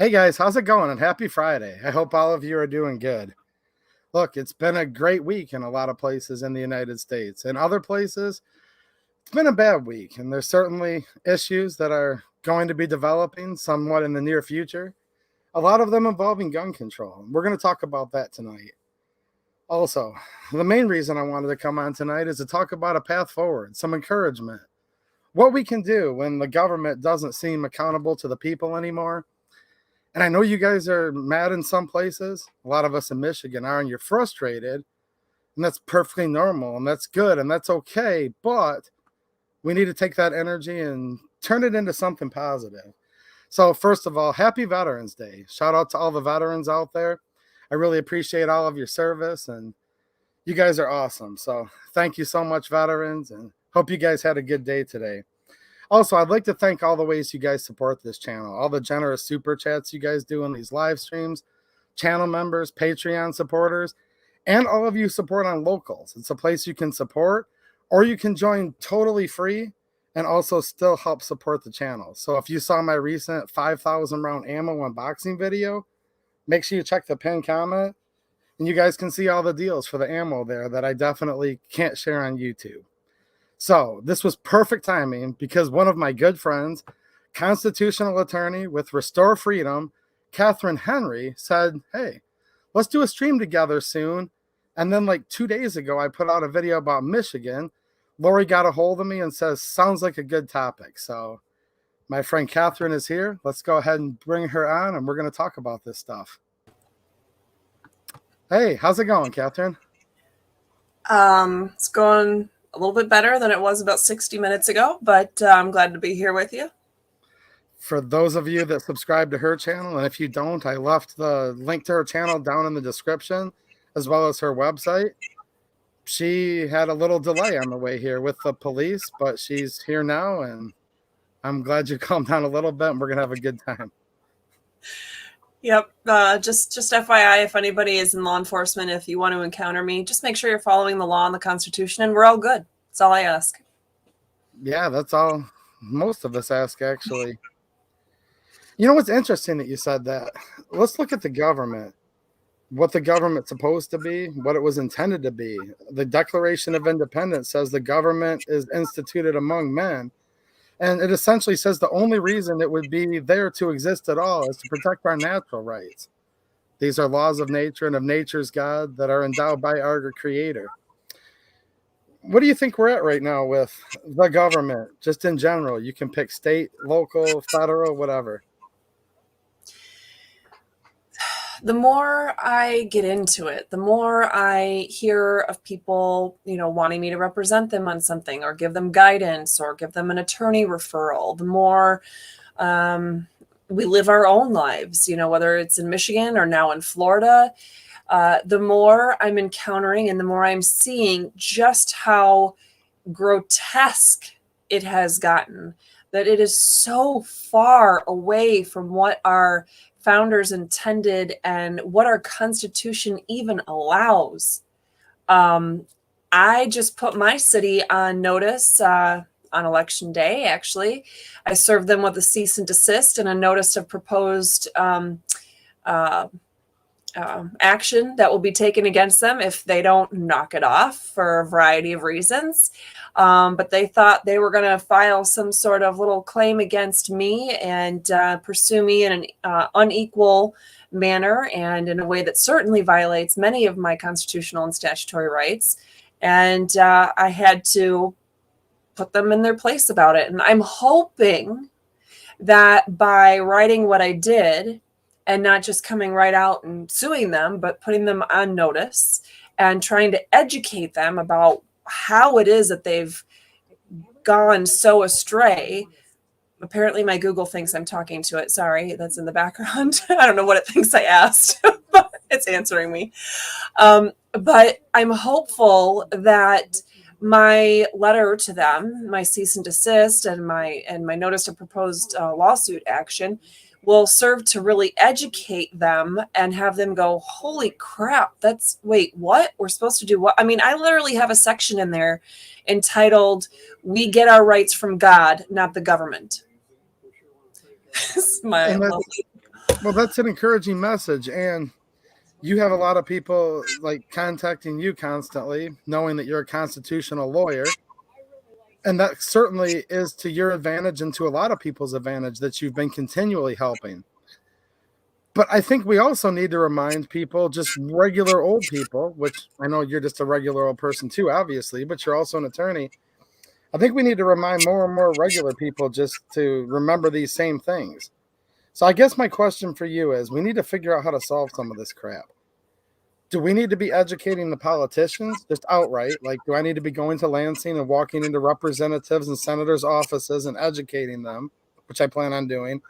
Hey guys, how's it going? And happy Friday. I hope all of you are doing good. Look, it's been a great week in a lot of places in the United States. In other places, it's been a bad week. And there's certainly issues that are going to be developing somewhat in the near future. A lot of them involving gun control. We're going to talk about that tonight. Also, the main reason I wanted to come on tonight is to talk about a path forward, some encouragement. What we can do when the government doesn't seem accountable to the people anymore. And I know you guys are mad in some places. A lot of us in Michigan are, and you're frustrated. And that's perfectly normal, and that's good, and that's okay. But we need to take that energy and turn it into something positive. So, first of all, happy Veterans Day. Shout out to all the veterans out there. I really appreciate all of your service, and you guys are awesome. So, thank you so much, veterans, and hope you guys had a good day today. Also, I'd like to thank all the ways you guys support this channel, all the generous super chats you guys do in these live streams, channel members, Patreon supporters, and all of you support on Locals. It's a place you can support, or you can join totally free and also still help support the channel. So if you saw my recent 5,000 round ammo unboxing video, make sure you check the pinned comment, and you guys can see all the deals for the ammo there that I definitely can't share on YouTube. So this was perfect timing because one of my good friends, constitutional attorney with Restore Freedom, Katherine Henry, said, hey, let's do a stream together soon. And then like 2 days ago, I put out a video about Michigan. Lori got a hold of me and says, sounds like a good topic. So my friend Katherine is here. Let's go ahead and bring her on, and we're going to talk about this stuff. Hey, how's it going, Katherine? It's going a little bit better than it was about 60 minutes ago, but I'm glad to be here with you. For those of you that subscribe to her channel, and if you don't, I left the link to her channel down in the description, as well as her website. She had a little delay on the way here with the police, but she's here now, and I'm glad you calmed down a little bit, and we're going to have a good time. Yep. Just FYI, if anybody is in law enforcement, if you want to encounter me, just make sure you're following the law and the Constitution, and we're all good. That's all I ask. Yeah, that's all most of us ask, actually. You know what's interesting that you said that? Let's look at the government. What the government's supposed to be, what it was intended to be. The Declaration of Independence says the government is instituted among men. And it essentially says the only reason it would be there to exist at all is to protect our natural rights. These are laws of nature and of nature's God that are endowed by our Creator. What do you think we're at right now with the government, just in general? You can pick state, local, federal, whatever. The more I get into it, the more I hear of people, wanting me to represent them on something or give them guidance or give them an attorney referral, the more we live our own lives, whether it's in Michigan or now in Florida, the more I'm encountering and the more I'm seeing just how grotesque it has gotten, that it is so far away from what our founders intended and what our Constitution even allows. I just put my city on notice on Election Day, actually. I served them with a cease and desist and a notice of proposed action that will be taken against them if they don't knock it off for a variety of reasons. But they thought they were going to file some sort of little claim against me and pursue me in an unequal manner and in a way that certainly violates many of my constitutional and statutory rights. And I had to put them in their place about it. And I'm hoping that by writing what I did, and not just coming right out and suing them, but putting them on notice and trying to educate them about how it is that they've gone so astray. Apparently my Google thinks I'm talking to it. Sorry, that's in the background. I don't know what it thinks I asked, but it's answering me. But I'm hopeful that my letter to them, my cease and desist and my notice of proposed lawsuit action will serve to really educate them and have them go, holy crap, wait, what? We're supposed to do what? I mean, I literally have a section in there entitled, "We get our rights from God, not the government." Well, that's an encouraging message. And you have a lot of people like contacting you constantly, knowing that you're a constitutional lawyer. And that certainly is to your advantage and to a lot of people's advantage that you've been continually helping. But I think we also need to remind people, just regular old people, which I know you're just a regular old person too, obviously, but you're also an attorney. I think we need to remind more and more regular people just to remember these same things. So I guess my question for you is, we need to figure out how to solve some of this crap. Do we need to be educating the politicians just outright? Like, do I need to be going to Lansing and walking into representatives and senators' offices and educating them, which I plan on doing?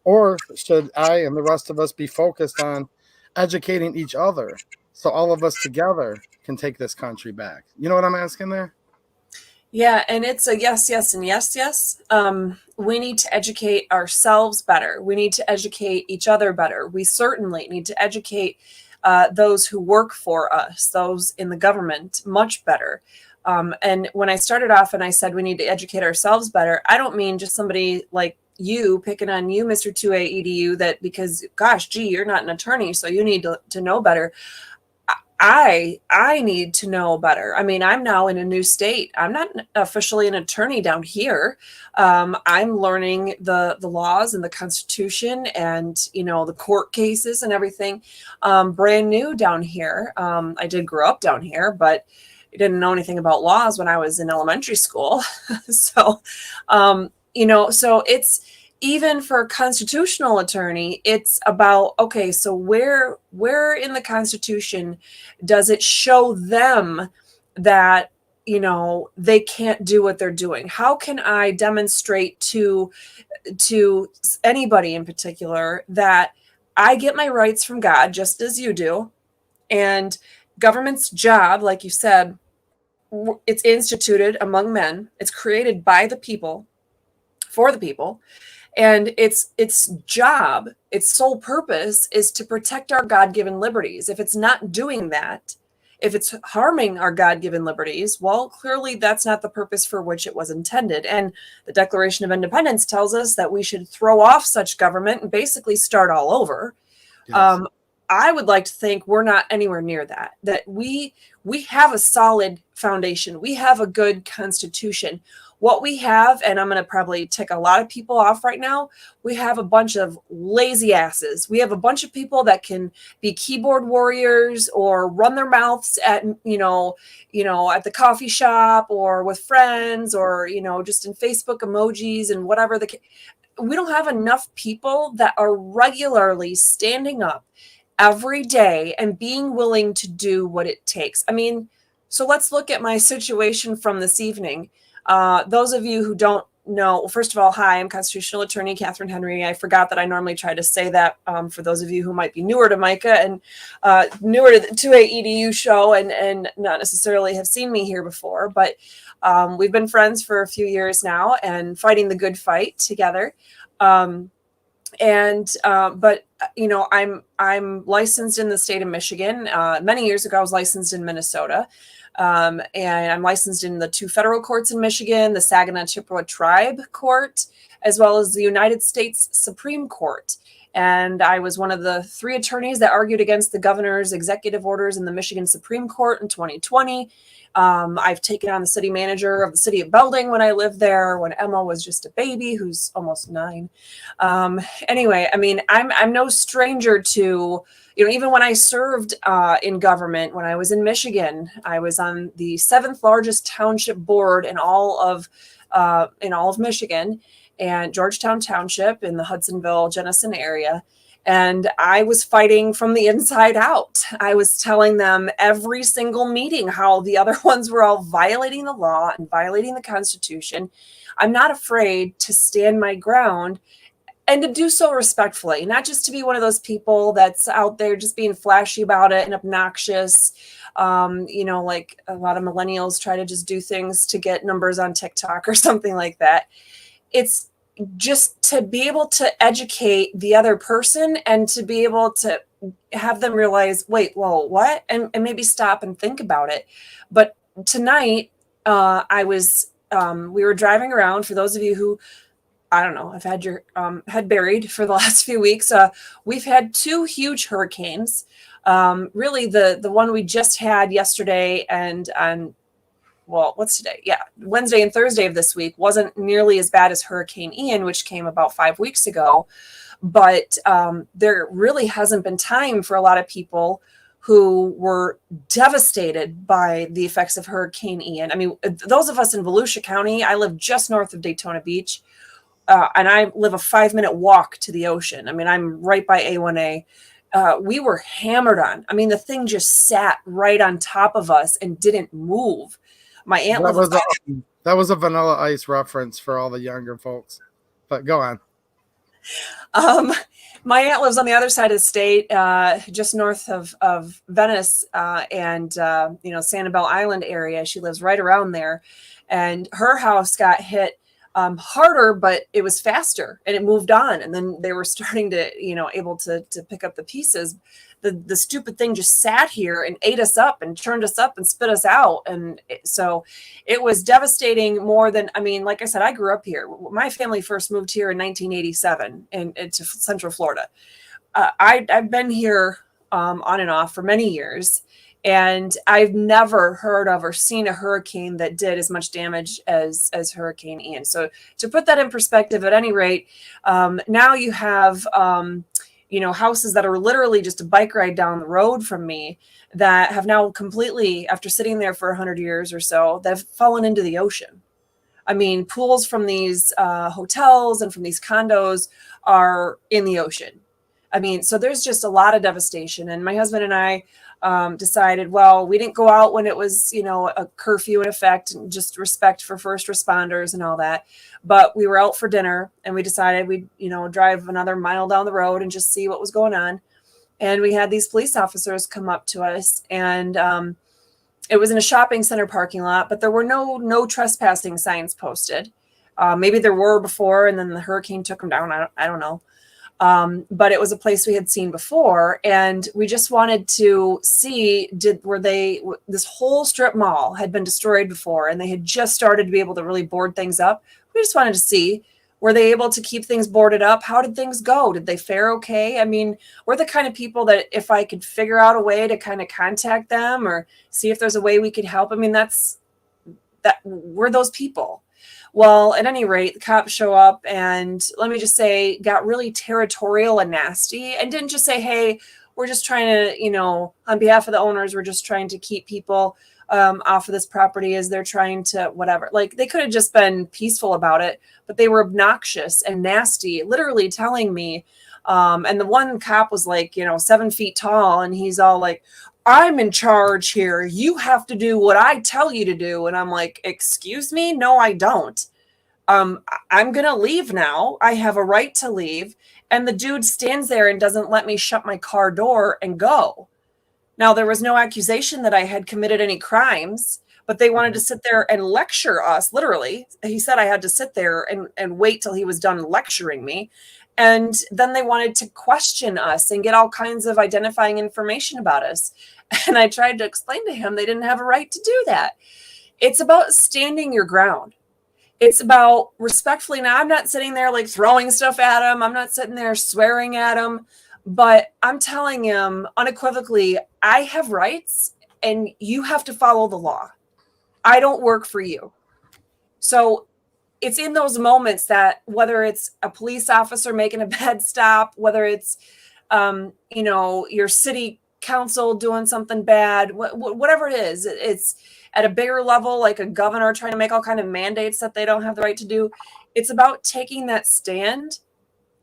Or should I and the rest of us be focused on educating each other so all of us together can take this country back? You know what I'm asking there? Yeah, and it's a yes, yes, and yes, yes. We need to educate ourselves better. We need to educate each other better. We certainly need to educate those who work for us, those in the government, much better. And when I started off and I said we need to educate ourselves better, I don't mean just somebody like you picking on you, Mr. 2A EDU, that because, gosh, gee, you're not an attorney, so you need to know better. I need to know better. I mean, I'm now in a new state. I'm not officially an attorney down here. I'm learning the laws and the Constitution and, you know, the court cases and everything. Brand new down here. I did grow up down here, but I didn't know anything about laws when I was in elementary school. So, you know, so it's, even for a constitutional attorney, it's about, okay, so where in the Constitution does it show them that, you know, they can't do what they're doing? How can I demonstrate to anybody in particular that I get my rights from God just as you do, and government's job, like you said, it's instituted among men, it's created by the people, for the people, and its job, its sole purpose is to protect our God-given liberties. If it's not doing that, if it's harming our God-given liberties, well, clearly that's not the purpose for which it was intended. And the Declaration of Independence tells us that we should throw off such government and basically start all over. Yes. I would like to think we're not anywhere near that, that we have a solid foundation. We have a good constitution. What we have, and I'm going to probably tick a lot of people off right now, we have a bunch of lazy asses. We have a bunch of people that can be keyboard warriors or run their mouths at, you know, at the coffee shop or with friends or, you know, just in Facebook emojis and whatever we don't have enough people that are regularly standing up every day and being willing to do what it takes. I mean, so let's look at my situation from this evening. Those of you who don't know, well, first of all, hi, I'm constitutional attorney Katherine Henry. I forgot that I normally try to say that for those of you who might be newer to Micah and newer to the 2A EDU show and not necessarily have seen me here before, but we've been friends for a few years now and fighting the good fight together. But you know, I'm licensed in the state of Michigan. Many years ago, I was licensed in Minnesota. And I'm licensed in the 2 federal courts in Michigan, the Saginaw Chippewa Tribe Court, as well as the United States Supreme Court. And I was one of the 3 attorneys that argued against the governor's executive orders in the Michigan Supreme Court in 2020. I've taken on the city manager of the city of Belding when I lived there, when Emma was just a baby who's almost 9. Anyway, I mean, I'm no stranger to, you know, even when I served in government, when I was in Michigan, I was on the 7th largest township board in all of Michigan, and Georgetown Township in the Hudsonville, Jenison area. And I was fighting from the inside out. I was telling them every single meeting how the other ones were all violating the law and violating the Constitution. I'm not afraid to stand my ground and to do so respectfully, not just to be one of those people that's out there just being flashy about it and obnoxious. You know, like a lot of millennials try to just do things to get numbers on TikTok or something like that. It's just to be able to educate the other person and to be able to have them realize, wait, whoa, what? And maybe stop and think about it. But tonight, we were driving around, for those of you who I don't know, I've had your head buried for the last few weeks. We've had two huge hurricanes. Really, the one we just had yesterday and on, well, what's today? Yeah, Wednesday and Thursday of this week wasn't nearly as bad as Hurricane Ian, which came about 5 weeks ago. But there really hasn't been time for a lot of people who were devastated by the effects of Hurricane Ian. I mean, those of us in Volusia County, I live just north of Daytona Beach, and I live a 5-minute walk to the ocean. I mean, I'm right by A1A. We were hammered on. I mean, the thing just sat right on top of us and didn't move. My aunt that was a Vanilla Ice reference for all the younger folks. But go on. My aunt lives on the other side of the state, just north of Venice, and Sanibel Island area. She lives right around there, and her house got hit harder, but it was faster and it moved on. And then they were starting to, able to pick up the pieces. The stupid thing just sat here and ate us up and churned us up and spit us out. And so it was devastating more than, I mean, like I said, I grew up here. My family first moved here in 1987 to Central Florida. I've been here on and off for many years. And I've never heard of or seen a hurricane that did as much damage as Hurricane Ian. So to put that in perspective, at any rate, now you have, houses that are literally just a bike ride down the road from me that have now completely, after sitting there for 100 years or so, they've fallen into the ocean. I mean, pools from these hotels and from these condos are in the ocean. I mean, so there's just a lot of devastation. And my husband and I decided, well, we didn't go out when it was, a curfew in effect, and just respect for first responders and all that. But we were out for dinner and we decided we'd, drive another mile down the road and just see what was going on. And we had these police officers come up to us, and it was in a shopping center parking lot, but there were no trespassing signs posted. Maybe there were before, and then the hurricane took them down. I don't know. But it was a place we had seen before, and we just wanted to see, this whole strip mall had been destroyed before, and they had just started to be able to really board things up. We just wanted to see, were they able to keep things boarded up? How did things go? Did they fare okay? I mean, we're the kind of people that if I could figure out a way to kind of contact them or see if there's a way we could help, I mean, we're those people. Well, at any rate, the cops show up and, let me just say, got really territorial and nasty, and didn't just say, hey, we're just trying to, on behalf of the owners, we're just trying to keep people off of this property as they're trying to whatever. Like, they could have just been peaceful about it, but they were obnoxious and nasty, literally telling me. And the one cop was like, 7 feet tall, and he's all like, I'm in charge here. You have to do what I tell you to do. And I'm like, excuse me? No, I don't. I'm going to leave now. I have a right to leave. And the dude stands there and doesn't let me shut my car door and go. Now, there was no accusation that I had committed any crimes, but they wanted to sit there and lecture us. Literally, he said I had to sit there and wait till he was done lecturing me. And then they wanted to question us and get all kinds of identifying information about us. And I tried to explain to him they didn't have a right to do that. It's about standing your ground. It's about respectfully. Now, I'm not sitting there like throwing stuff at him. I'm not sitting there swearing at him. But I'm telling him unequivocally, I have rights and you have to follow the law. I don't work for you. So it's in those moments that, whether it's a police officer making a bad stop, whether it's, your city council doing something bad, whatever it is, it's at a bigger level, like a governor trying to make all kind of mandates that they don't have the right to do. It's about taking that stand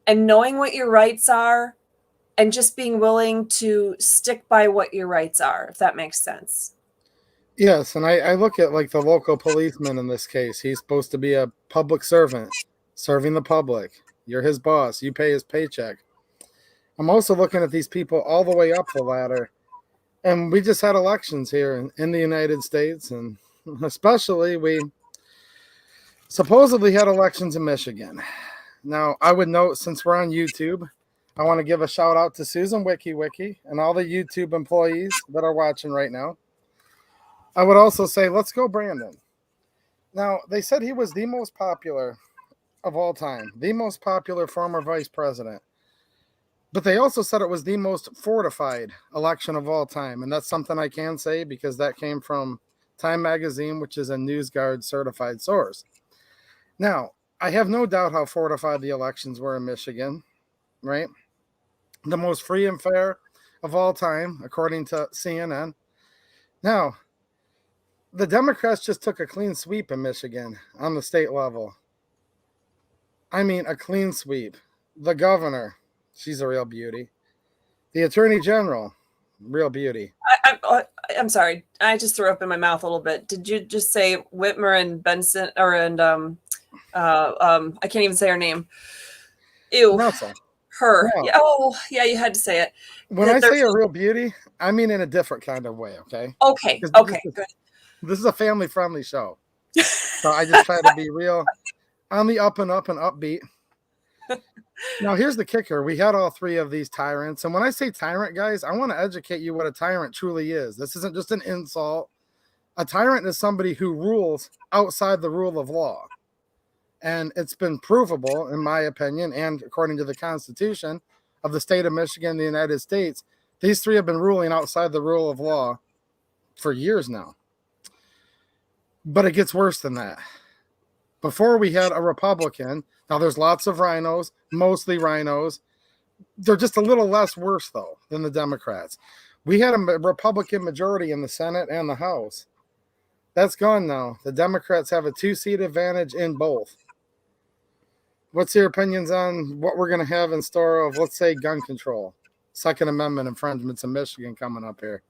and knowing what your rights are and just being willing to stick by what your rights are, if that makes sense. Yes, and I look at like the local policeman in this case. He's supposed to be a public servant, serving the public. You're his boss. You pay his paycheck. I'm also looking at these people all the way up the ladder. And we just had elections here in the United States, and especially we supposedly had elections in Michigan. Now, I would note, since we're on YouTube, I want to give a shout out to Susan Wiki and all the YouTube employees that are watching right now. I would also say, let's go Brandon. Now, they said he was the most popular of all time, the most popular former vice president. But they also said it was the most fortified election of all time. And that's something I can say because that came from Time Magazine, which is a NewsGuard certified source. Now, I have no doubt how fortified the elections were in Michigan, right? The most free and fair of all time, according to CNN. Now, the Democrats just took a clean sweep in Michigan on the state level. I mean, a clean sweep. The governor, she's a real beauty. The attorney general, real beauty. I'm sorry. I just threw up in my mouth a little bit. Did you just say Whitmer and Benson I can't even say her name. Ew. Russell. Her. No. Yeah. Oh, yeah, you had to say it. When I say a real beauty, I mean in a different kind of way, okay? Okay. Okay, good. This is a family-friendly show. So I just try to be real on the up and upbeat. Now, here's the kicker. We had all three of these tyrants. And when I say tyrant, guys, I want to educate you what a tyrant truly is. This isn't just an insult. A tyrant is somebody who rules outside the rule of law. And it's been provable, in my opinion, and according to the Constitution of the state of Michigan, the United States, these three have been ruling outside the rule of law for years now. But it gets worse than that. Before we had a Republican. Now, there's lots of rhinos, mostly rhinos. They're just a little less worse, though, than the Democrats. We had a Republican majority in the Senate and the House. That's gone now. The Democrats have a 2-seat advantage in both. What's your opinions on what we're going to have in store of, let's say, gun control, Second Amendment infringements in Michigan coming up here?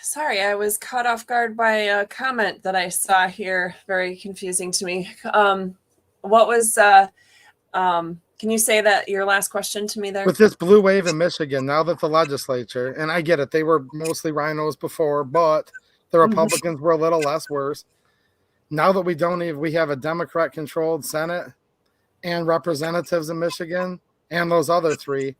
Sorry, I was caught off guard by a comment that I saw here. Very confusing to me. What was, can you say that your last question to me there? With this blue wave in Michigan, now that the legislature, and I get it, they were mostly rhinos before, but the Republicans were a little less worse. Now that we have a Democrat-controlled Senate and representatives in Michigan and those other three,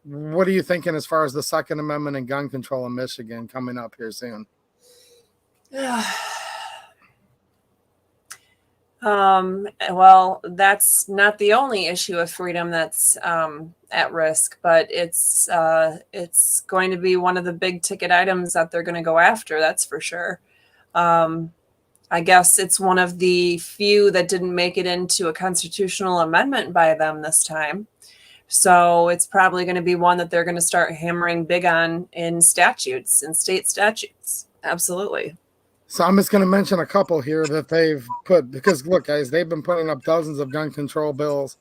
what are you thinking as far as the Second Amendment and gun control in Michigan coming up here soon? Well, that's not the only issue of freedom that's at risk, but it's going to be one of the big ticket items that they're going to go after. That's for sure. I guess it's one of the few that didn't make it into a constitutional amendment by them this time. So it's probably going to be one that they're going to start hammering big on in statutes, in state statutes. Absolutely. So I'm just going to mention a couple here that they've put, because look, guys, they've been putting up dozens of gun control bills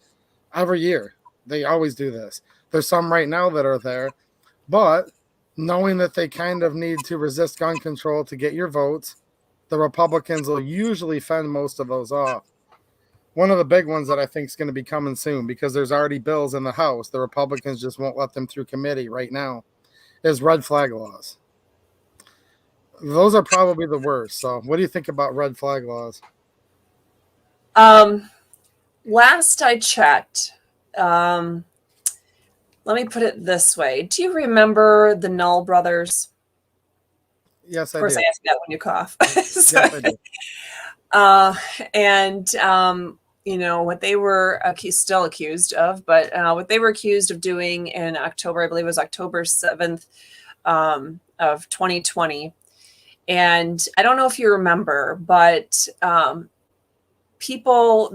every year. They always do this. There's some right now that are there, but knowing that they kind of need to resist gun control to get your votes, the Republicans will usually fend most of those off. One of the big ones that I think is going to be coming soon, because there's already bills in the House, the Republicans just won't let them through committee right now, is red flag laws. Those are probably the worst. So what do you think about red flag laws? Last I checked, let me put it this way. Do you remember the Null brothers? Yes, I do. Of course, I ask that when you cough. Yes, I do. You know, what they were still accused of, but what they were accused of doing in October, I believe it was October 7th of 2020. And I don't know if you remember, but the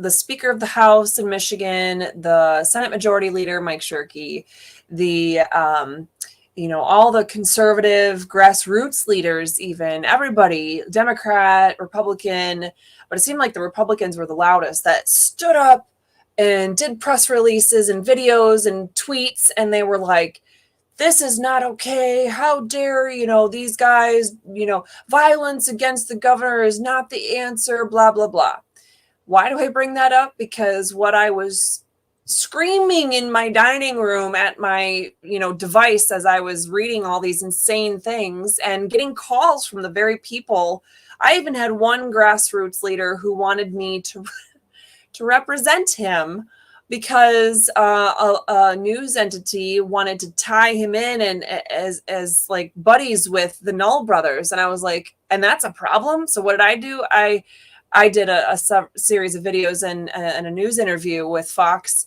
Speaker of the House in Michigan, the Senate Majority Leader, Mike Shirkey, all the conservative grassroots leaders, even everybody, Democrat, Republican, but it seemed like the Republicans were the loudest that stood up and did press releases and videos and tweets. And they were like, this is not okay. How dare, these guys, violence against the governor is not the answer, blah, blah, blah. Why do I bring that up? Because what I was screaming in my dining room at my, device as I was reading all these insane things and getting calls from the very people. I even had one grassroots leader who wanted me to represent him because a news entity wanted to tie him in and as like buddies with the Null brothers. And I was like, and that's a problem. So what did I do? I I did a series of videos and a news interview with Fox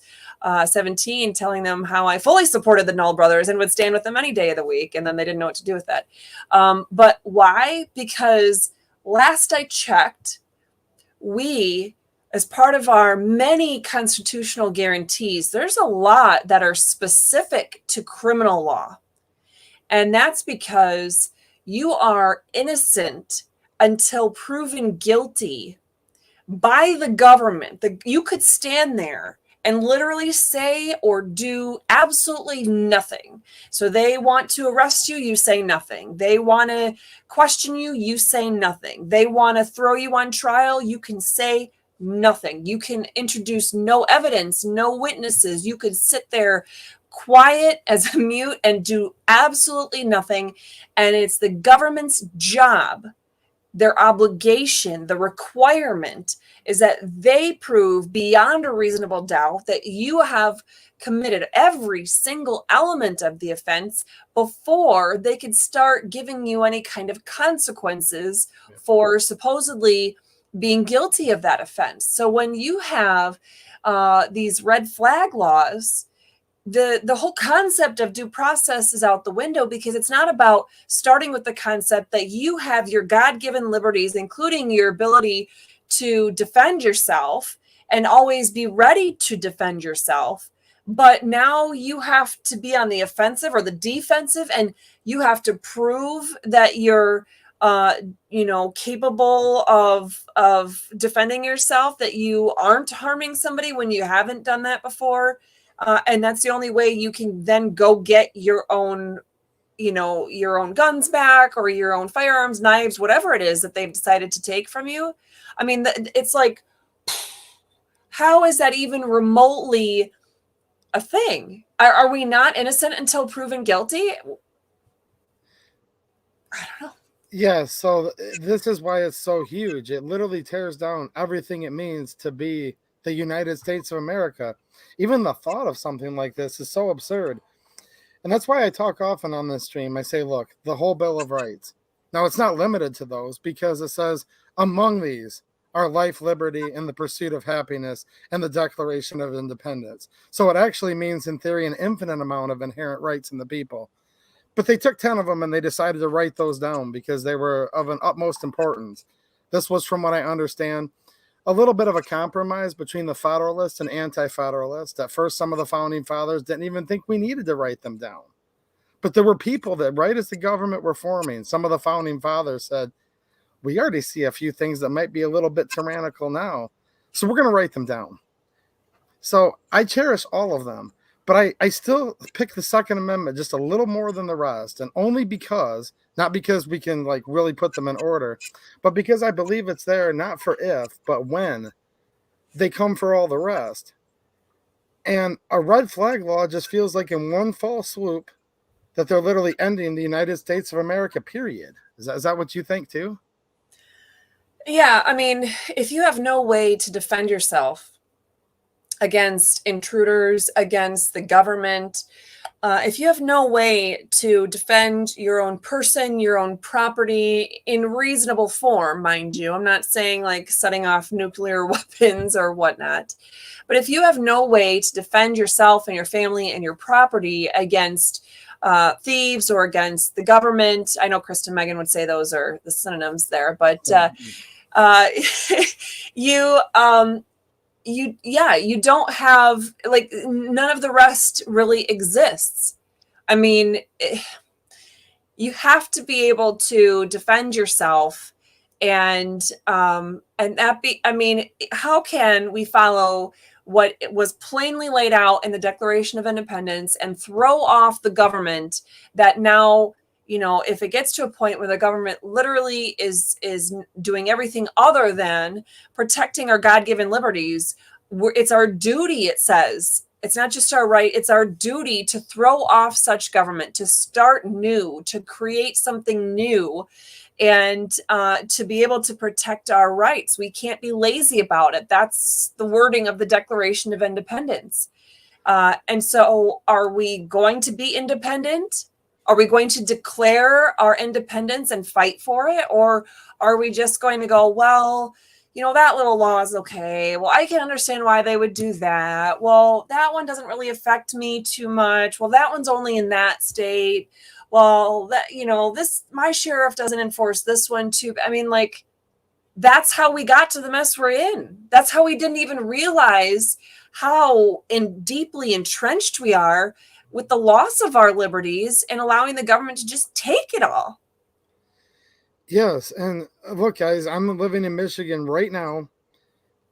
17, telling them how I fully supported the Null brothers and would stand with them any day of the week. And then they didn't know what to do with that. But why? Because last I checked, we, as part of our many constitutional guarantees, there's a lot that are specific to criminal law. And that's because you are innocent until proven guilty by the government. You could stand there and literally say or do absolutely nothing. So they want to arrest you, you say nothing. They want to question you, you say nothing. They want to throw you on trial, you can say nothing. You can introduce no evidence, no witnesses. You could sit there quiet as a mute and do absolutely nothing. And it's the government's job, their obligation, the requirement is that they prove beyond a reasonable doubt that you have committed every single element of the offense before they could start giving you any kind of consequences for supposedly being guilty of that offense. So when you have these red flag laws, the whole concept of due process is out the window, because it's not about starting with the concept that you have your God-given liberties, including your ability to defend yourself and always be ready to defend yourself. But now you have to be on the offensive or the defensive, and you have to prove that you're capable of defending yourself, that you aren't harming somebody when you haven't done that before. And that's the only way you can then go get your own guns back, or your own firearms, knives, whatever it is that they've decided to take from you. I mean, it's like, how is that even remotely a thing? Are we not innocent until proven guilty? I don't know. Yeah, so this is why it's so huge. It literally tears down everything it means to be the United States of America. Even the thought of something like this is so absurd. And that's why I talk often on this stream. I say, look, the whole Bill of Rights. Now, it's not limited to those, because it says among these are life, liberty, and the pursuit of happiness, and the Declaration of Independence. So it actually means, in theory, an infinite amount of inherent rights in the people. But they took 10 of them and they decided to write those down because they were of an utmost importance. This was, from what I understand, a little bit of a compromise between the Federalists and Anti-Federalists. At first, some of the founding fathers didn't even think we needed to write them down. But there were people that, right as the government were forming, some of the founding fathers said, we already see a few things that might be a little bit tyrannical now, so we're going to write them down. So I cherish all of them, but I still pick the Second Amendment just a little more than the rest, and only because, not because we can like really put them in order, but because I believe it's there not for if, but when they come for all the rest. And a red flag law just feels like in one fall swoop that they're literally ending the United States of America, period. Is that what you think too? Yeah, I mean, if you have no way to defend yourself against intruders, against the government, if you have no way to defend your own person, your own property in reasonable form, mind you, I'm not saying like setting off nuclear weapons or whatnot, but if you have no way to defend yourself and your family and your property against thieves or against the government, I know Kristen Megan would say those are the synonyms there, but you don't have, like, none of the rest really exists. I mean, you have to be able to defend yourself, and that be, I mean, how can we follow what was plainly laid out in the Declaration of Independence and throw off the government that now, if it gets to a point where the government literally is doing everything other than protecting our God-given liberties, it's our duty, it says. It's not just our right, it's our duty to throw off such government, to start new, to create something new, and to be able to protect our rights. We can't be lazy about it. That's the wording of the Declaration of Independence. And so are we going to be independent? Are we going to declare our independence and fight for it? Or are we just going to go, well, that little law is okay. Well, I can understand why they would do that. Well, that one doesn't really affect me too much. Well, that one's only in that state. Well, that, my sheriff doesn't enforce this one too. I mean, like, that's how we got to the mess we're in. That's how we didn't even realize how deeply entrenched we are with the loss of our liberties and allowing the government to just take it all. Yes, and look, guys, I'm living in Michigan right now,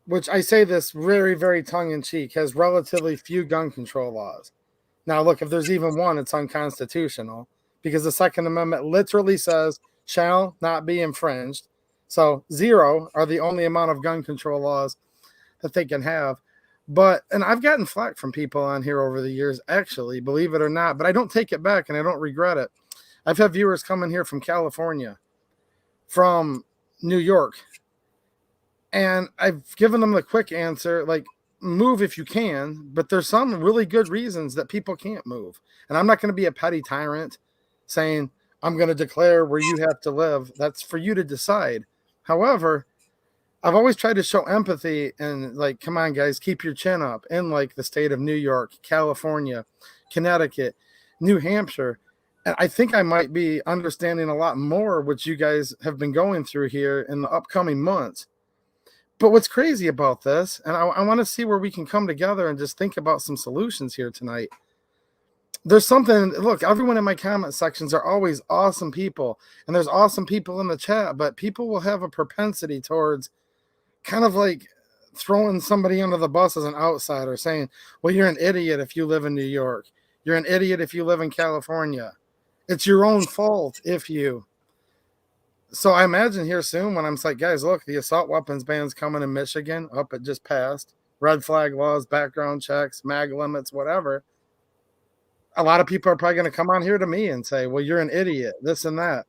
which I say this very, very tongue-in-cheek, has relatively few gun control laws. Now, look, if there's even one, it's unconstitutional because the Second Amendment literally says shall not be infringed. So 0 are the only amount of gun control laws that they can have. And I've gotten flack from people on here over the years, actually, believe it or not, but I don't take it back and I don't regret it. I've had viewers come in here from California, from New York, and I've given them the quick answer, like, move if you can, but there's some really good reasons that people can't move. And I'm not going to be a petty tyrant saying, I'm going to declare where you have to live. That's for you to decide. However, I've always tried to show empathy and, like, come on, guys, keep your chin up in, like, the state of New York, California, Connecticut, New Hampshire. And I think I might be understanding a lot more what you guys have been going through here in the upcoming months. But what's crazy about this, and I want to see where we can come together and just think about some solutions here tonight. There's something, look, everyone in my comment sections are always awesome people, and there's awesome people in the chat, but people will have a propensity towards kind of like throwing somebody under the bus as an outsider, saying, well, you're an idiot if you live in New York. You're an idiot if you live in California. It's your own fault if you. So I imagine here soon when I'm like, guys, look, the assault weapons ban's coming in Michigan. It just passed. Red flag laws, background checks, mag limits, whatever. A lot of people are probably going to come on here to me and say, well, you're an idiot, this and that.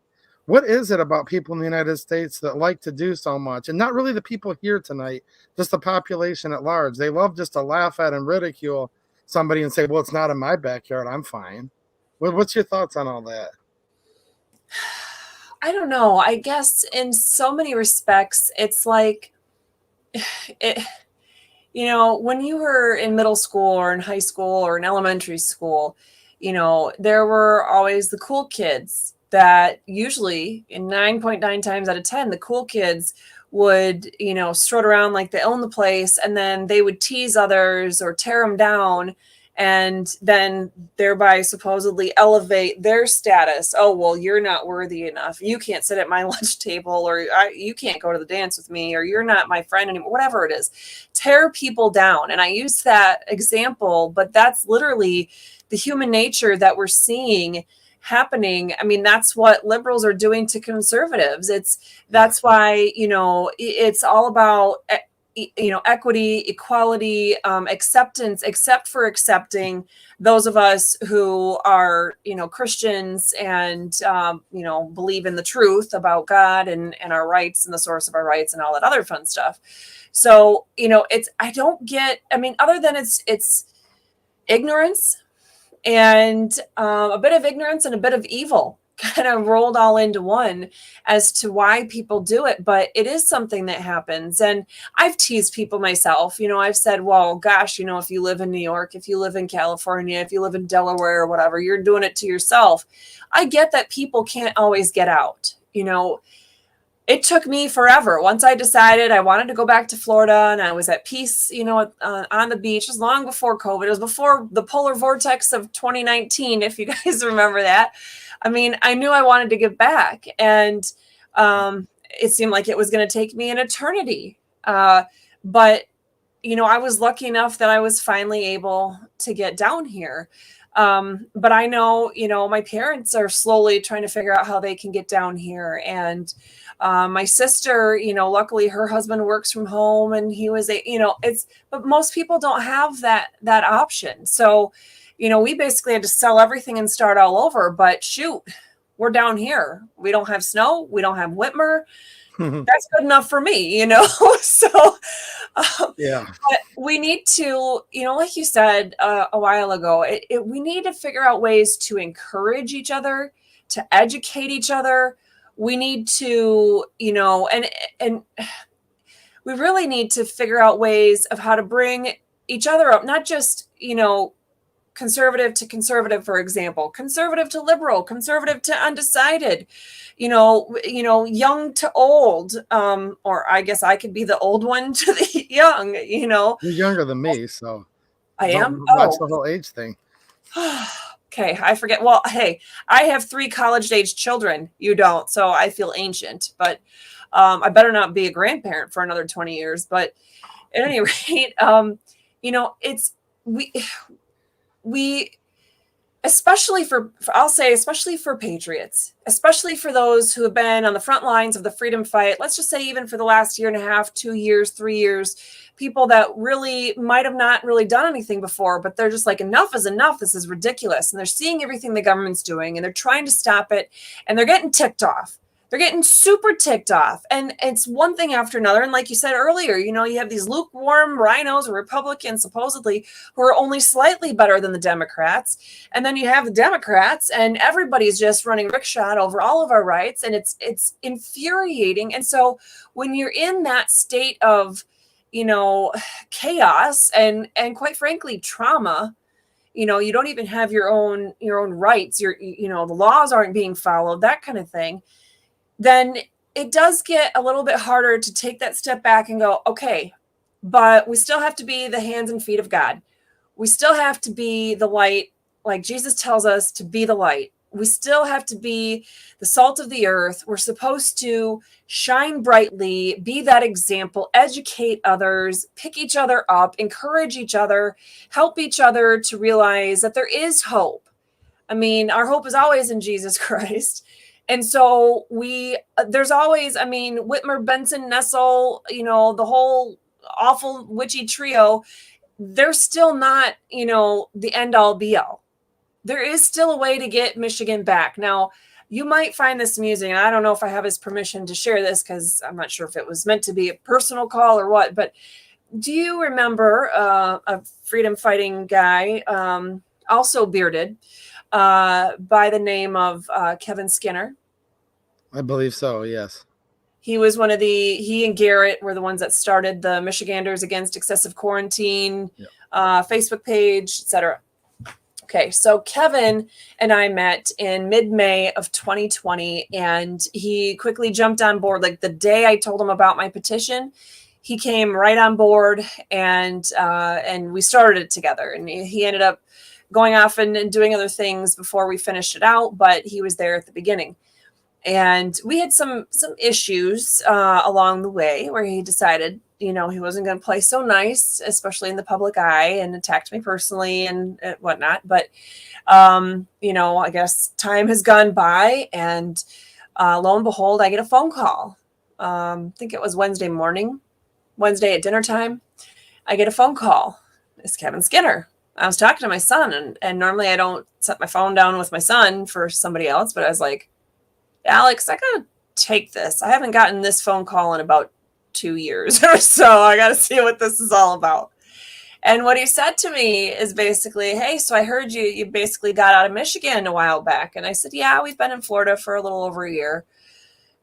What is it about people in the United States that like to do so much? And not really the people here tonight, just the population at large. They love just to laugh at and ridicule somebody and say, well, it's not in my backyard. I'm fine. What's your thoughts on all that? I don't know. I guess in so many respects, it's like, when you were in middle school or in high school or in elementary school, there were always the cool kids that usually in 9.9 times out of 10, the cool kids would, strut around like they own the place, and then they would tease others or tear them down, and then thereby supposedly elevate their status. Oh, well, you're not worthy enough. You can't sit at my lunch table, or you can't go to the dance with me, or you're not my friend anymore, whatever it is. Tear people down. And I use that example, but that's literally the human nature that we're seeing happening. I mean, that's what liberals are doing to conservatives. That's why, it's all about equity, equality, acceptance, except for accepting those of us who are, Christians and, believe in the truth about God and our rights and the source of our rights and all that other fun stuff. So, other than it's ignorance and a bit of ignorance and a bit of evil kind of rolled all into one as to why people do it. But it is something that happens. And I've teased people myself. I've said, well, gosh, if you live in New York, if you live in California, if you live in Delaware or whatever, you're doing it to yourself. I get that people can't always get out. It took me forever. Once I decided I wanted to go back to Florida and I was at peace, on the beach. It was long before COVID. It was before the polar vortex of 2019, if you guys remember that. I mean, I knew I wanted to give back, and it seemed like it was going to take me an eternity. But, I was lucky enough that I was finally able to get down here. But I know, my parents are slowly trying to figure out how they can get down here. And my sister, luckily her husband works from home, and he was but most people don't have that option. So, we basically had to sell everything and start all over. But shoot, we're down here. We don't have snow. We don't have Whitmer. That's good enough for me, So, yeah. But we need to, like you said a while ago, we need to figure out ways to encourage each other, to educate each other. We need to, and we really need to figure out ways of how to bring each other up, not just, conservative to conservative, for example, conservative to liberal, conservative to undecided, young to old, or I guess I could be the old one to the young. You're younger than me, so I am. don't watch Oh, the whole age thing. okay. I forget. Well, hey, I have 3 college-age children. You don't, so I feel ancient. But I better not be a grandparent for another 20 years. But at any rate, it's we especially especially for patriots, especially for those who have been on the front lines of the freedom fight, let's just say even for the last year and a half, 2 years, 3 years, people that really might have not really done anything before, but they're just like, enough is enough. This is ridiculous. And they're seeing everything the government's doing and they're trying to stop it, and they're getting ticked off. They're getting super ticked off. And it's one thing after another. And like you said earlier, you have these lukewarm rhinos or Republicans, supposedly, who are only slightly better than the Democrats. And then you have the Democrats, and everybody's just running rickshod over all of our rights. And it's infuriating. And so when you're in that state of, chaos and quite frankly, trauma, you don't even have your own rights. The laws aren't being followed, that kind of thing. Then it does get a little bit harder to take that step back and go, okay, but we still have to be the hands and feet of God. We still have to be the light, like Jesus tells us to be the light. We still have to be the salt of the earth. We're supposed to shine brightly, be that example, educate others, pick each other up, encourage each other, help each other to realize that there is hope. I mean, our hope is always in Jesus Christ. And so there's always, Whitmer, Benson, Nessel, the whole awful witchy trio, they're still not, the end all be all. There is still a way to get Michigan back. Now, you might find this amusing, and I don't know if I have his permission to share this because I'm not sure if it was meant to be a personal call or what, but do you remember a freedom fighting guy, also bearded, by the name of Kevin Skinner? I believe so, yes. He was he and Garrett were the ones that started the Michiganders Against Excessive Quarantine, Yep. Facebook page, etc. Okay, so Kevin and I met in mid-May of 2020, and he quickly jumped on board. Like the day I told him about my petition, he came right on board, and we started it together. And he ended up going off and doing other things before we finished it out, but he was there at the beginning. And we had some issues along the way where he decided, he wasn't going to play so nice, especially in the public eye, and attacked me personally and whatnot. But, I guess time has gone by, and lo and behold, I get a phone call. I think it was Wednesday at dinner time. I get a phone call. It's Kevin Skinner. I was talking to my son, and normally I don't set my phone down with my son for somebody else, but I was like, Alex, I gotta take this. I haven't gotten this phone call in about 2 years or so. I gotta see what this is all about. And what he said to me is basically, hey, so I heard you basically got out of Michigan a while back. And I said, yeah, we've been in Florida for a little over a year.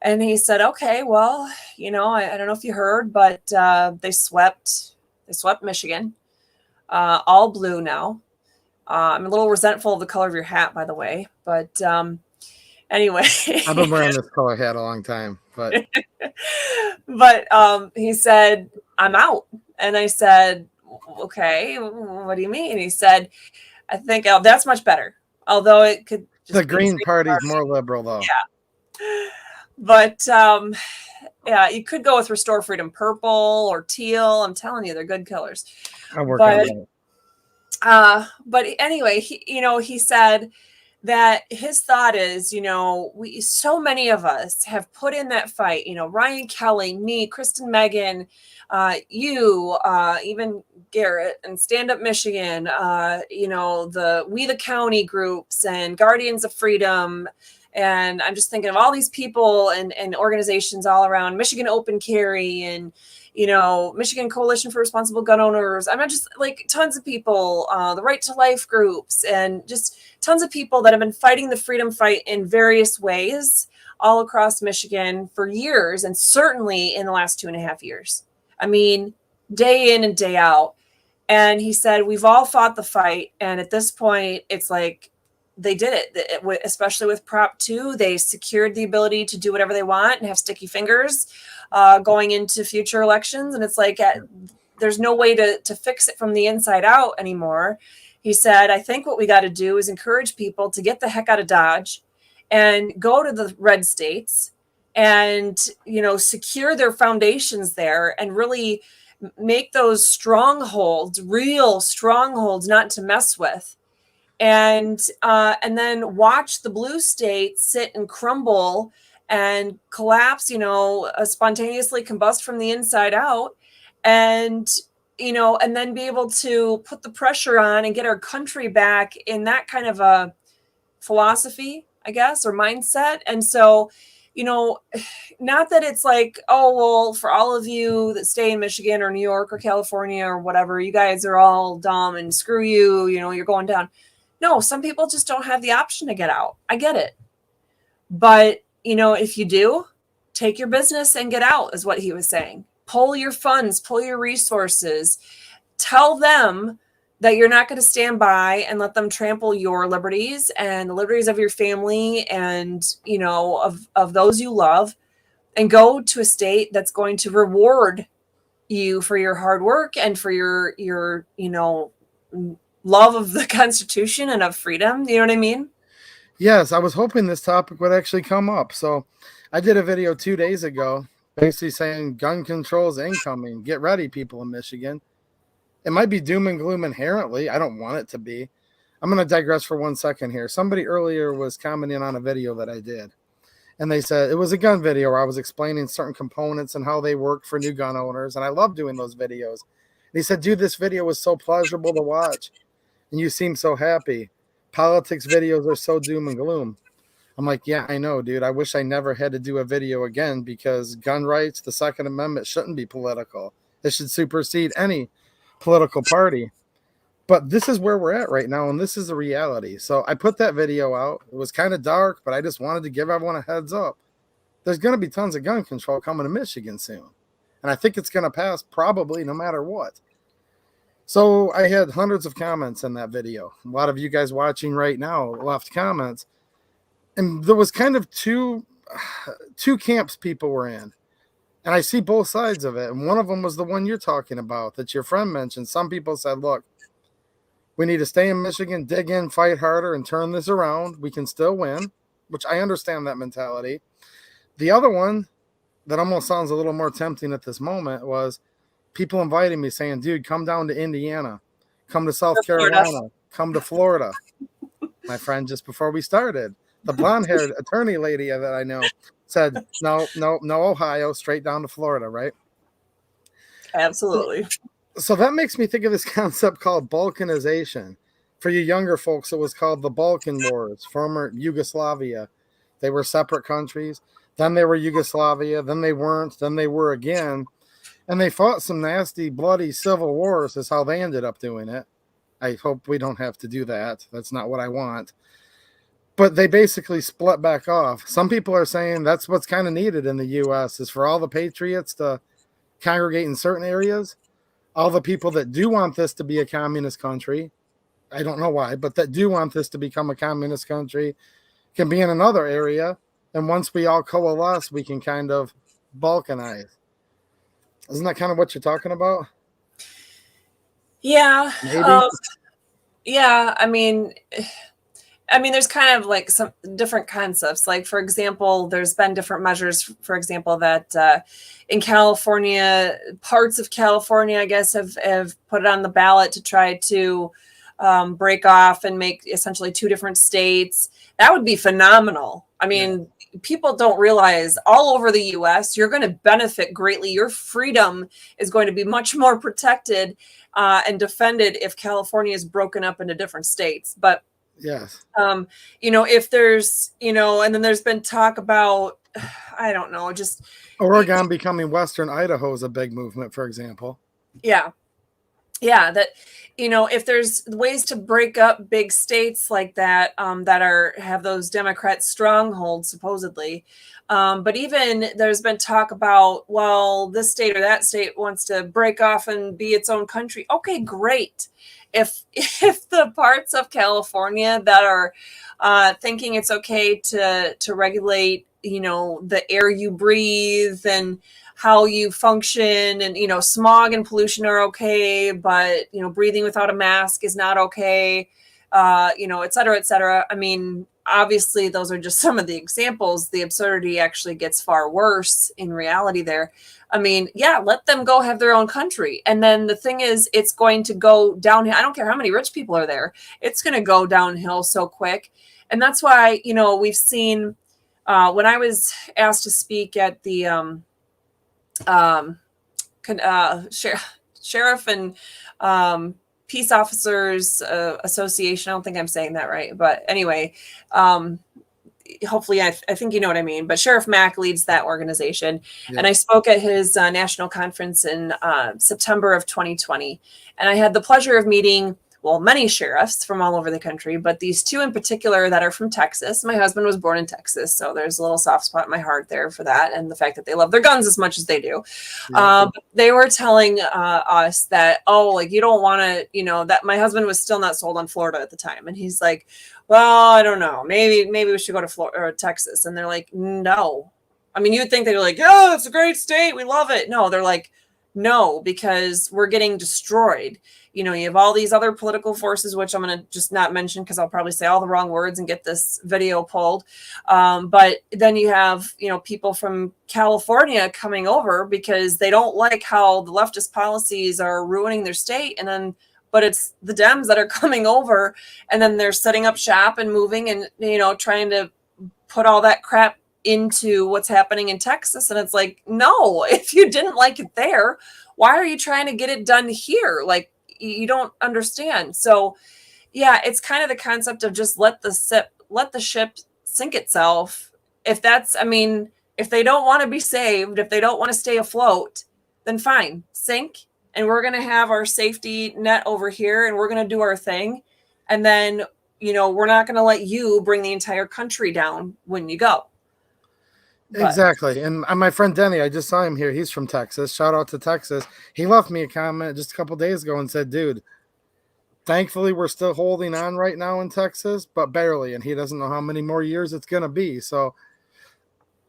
And he said, okay, well, I don't know if you heard, but they swept Michigan, all blue now. I'm a little resentful of the color of your hat, by the way, but anyway. I've been wearing this color hat a long time, but he said, I'm out. And I said, okay, what do you mean? He said, I think that's much better. Although it could just the Green Party's more liberal, though. Yeah. But yeah, you could go with Restore Freedom Purple or Teal. I'm telling you, they're good colors. I'll work on that. But anyway, he said that his thought is, so many of us have put in that fight, Ryan Kelly, me, Kristen Megan, you, even Garrett and Stand Up Michigan, the We the County groups and Guardians of Freedom. And I'm just thinking of all these people and organizations all around, Michigan Open Carry and, Michigan Coalition for Responsible Gun Owners. I'm not just like tons of people, the Right to Life groups, and just tons of people that have been fighting the freedom fight in various ways all across Michigan for years, and certainly in the last 2.5 years. I mean, day in and day out. And he said, we've all fought the fight. And at this point, it's like they did it, especially with Prop 2. They secured the ability to do whatever they want and have sticky fingers going into future elections. And it's like, there's no way to fix it from the inside out anymore. He said, I think what we got to do is encourage people to get the heck out of Dodge and go to the red states and, secure their foundations there and really make those strongholds, real strongholds, not to mess with. And then watch the blue states sit and crumble and collapse, spontaneously combust from the inside out. And and then be able to put the pressure on and get our country back in that kind of a philosophy, I guess, or mindset. And so, not that it's like, oh, well, for all of you that stay in Michigan or New York or California or whatever, you guys are all dumb and screw you, you're going down. No, some people just don't have the option to get out. I get it. But, if you do, take your business and get out, is what he was saying. Pull your funds, pull your resources, tell them that you're not going to stand by and let them trample your liberties and the liberties of your family and, of those you love, and go to a state that's going to reward you for your hard work and for your love of the Constitution and of freedom. You know what I mean? Yes, I was hoping this topic would actually come up. So I did a video 2 days ago basically saying gun control is incoming. Get ready, people in Michigan. It might be doom and gloom inherently. I don't want it to be. I'm going to digress for 1 second here. Somebody earlier was commenting on a video that I did. And they said it was a gun video where I was explaining certain components and how they work for new gun owners. And I love doing those videos. And he said, dude, this video was so pleasurable to watch. And you seem so happy. Politics videos are so doom and gloom. I'm like, yeah, I know, dude. I wish I never had to do a video again because gun rights, the Second Amendment shouldn't be political. It should supersede any political party. But this is where we're at right now, and this is the reality. So I put that video out. It was kind of dark, but I just wanted to give everyone a heads up. There's going to be tons of gun control coming to Michigan soon. And I think it's going to pass probably no matter what. So I had hundreds of comments in that video. A lot of you guys watching right now left comments. And there was kind of two camps people were in. And I see both sides of it. And one of them was the one you're talking about that your friend mentioned. Some people said, look, we need to stay in Michigan, dig in, fight harder, and turn this around. We can still win, which I understand that mentality. The other one that almost sounds a little more tempting at this moment was people inviting me saying, dude, come down to Indiana, come to South Carolina, come to Florida. My friend, just before we started, the blonde-haired attorney lady that I know said, no, Ohio, straight down to Florida, right? Absolutely. So that makes me think of this concept called Balkanization. For you younger folks, it was called the Balkan Wars, former Yugoslavia. They were separate countries. Then they were Yugoslavia. Then they weren't. Then they were again. And they fought some nasty, bloody civil wars is how they ended up doing it. I hope we don't have to do that. That's not what I want. But they basically split back off. Some people are saying that's what's kind of needed in the U.S. is for all the patriots to congregate in certain areas. All the people that do want this to be a communist country, I don't know why, but that do want this to become a communist country can be in another area. And once we all coalesce, we can kind of balkanize. Isn't that kind of what you're talking about? Yeah. Maybe. Yeah. I mean, there's kind of like some different concepts. Like, for example, there's been different measures, for example, that in California, parts of California, I guess, have put it on the ballot to try to break off and make essentially two different states. That would be phenomenal. I mean, people don't realize all over the U.S., you're going to benefit greatly. Your freedom is going to be much more protected and defended if California is broken up into different states. But yes, if there's, and then there's been talk about, I don't know, just Oregon becoming Western Idaho is a big movement, for example. Yeah. yeah, that, if there's ways to break up big states like that, that have those Democrat strongholds supposedly. But even there's been talk about, well, this state or that state wants to break off and be its own country. Okay, great. If the parts of California that are thinking it's okay to regulate, the air you breathe and how you function, and smog and pollution are okay, but breathing without a mask is not okay, et cetera, et cetera. I mean, obviously those are just some of the examples. The absurdity actually gets far worse in reality there. I mean, yeah, let them go have their own country. And then the thing is, it's going to go downhill. I don't care how many rich people are there, it's going to go downhill so quick. And that's why, we've seen, when I was asked to speak at the um, sheriff and peace officers association. I don't think I'm saying that right, but anyway, hopefully I think you know what I mean. But Sheriff Mack leads that organization, and I spoke at his national conference in September of 2020, and I had the pleasure of meeting, well, many sheriffs from all over the country, but these two in particular that are from Texas. My husband was born in Texas, so there's a little soft spot in my heart there for that, and the fact that they love their guns as much as they do. They were telling us that, like, you don't want to, that my husband was still not sold on Florida at the time, and he's like, well, I don't know, maybe we should go to Florida or Texas. And they're like, no. I mean, you'd think they're like, yeah, it's a great state, we love it. No, they're like, no, because we're getting destroyed. You have all these other political forces, which I'm going to just not mention because I'll probably say all the wrong words and get this video pulled. But then you have, people from California coming over because they don't like how the leftist policies are ruining their state. But it's the Dems that are coming over, and then they're setting up shop and moving and, trying to put all that crap into what's happening in Texas. And it's like, no, if you didn't like it there, why are you trying to get it done here? Like, you don't understand. So yeah, it's kind of the concept of just let the ship sink itself. If they don't want to be saved, if they don't want to stay afloat, then fine, sink. And we're going to have our safety net over here, and we're going to do our thing. And then, we're not going to let you bring the entire country down when you go. Exactly. And my friend Denny, I just saw him here. He's from Texas. Shout out to Texas. He left me a comment just a couple days ago and said, dude, thankfully we're still holding on right now in Texas, but barely. And he doesn't know how many more years it's going to be. So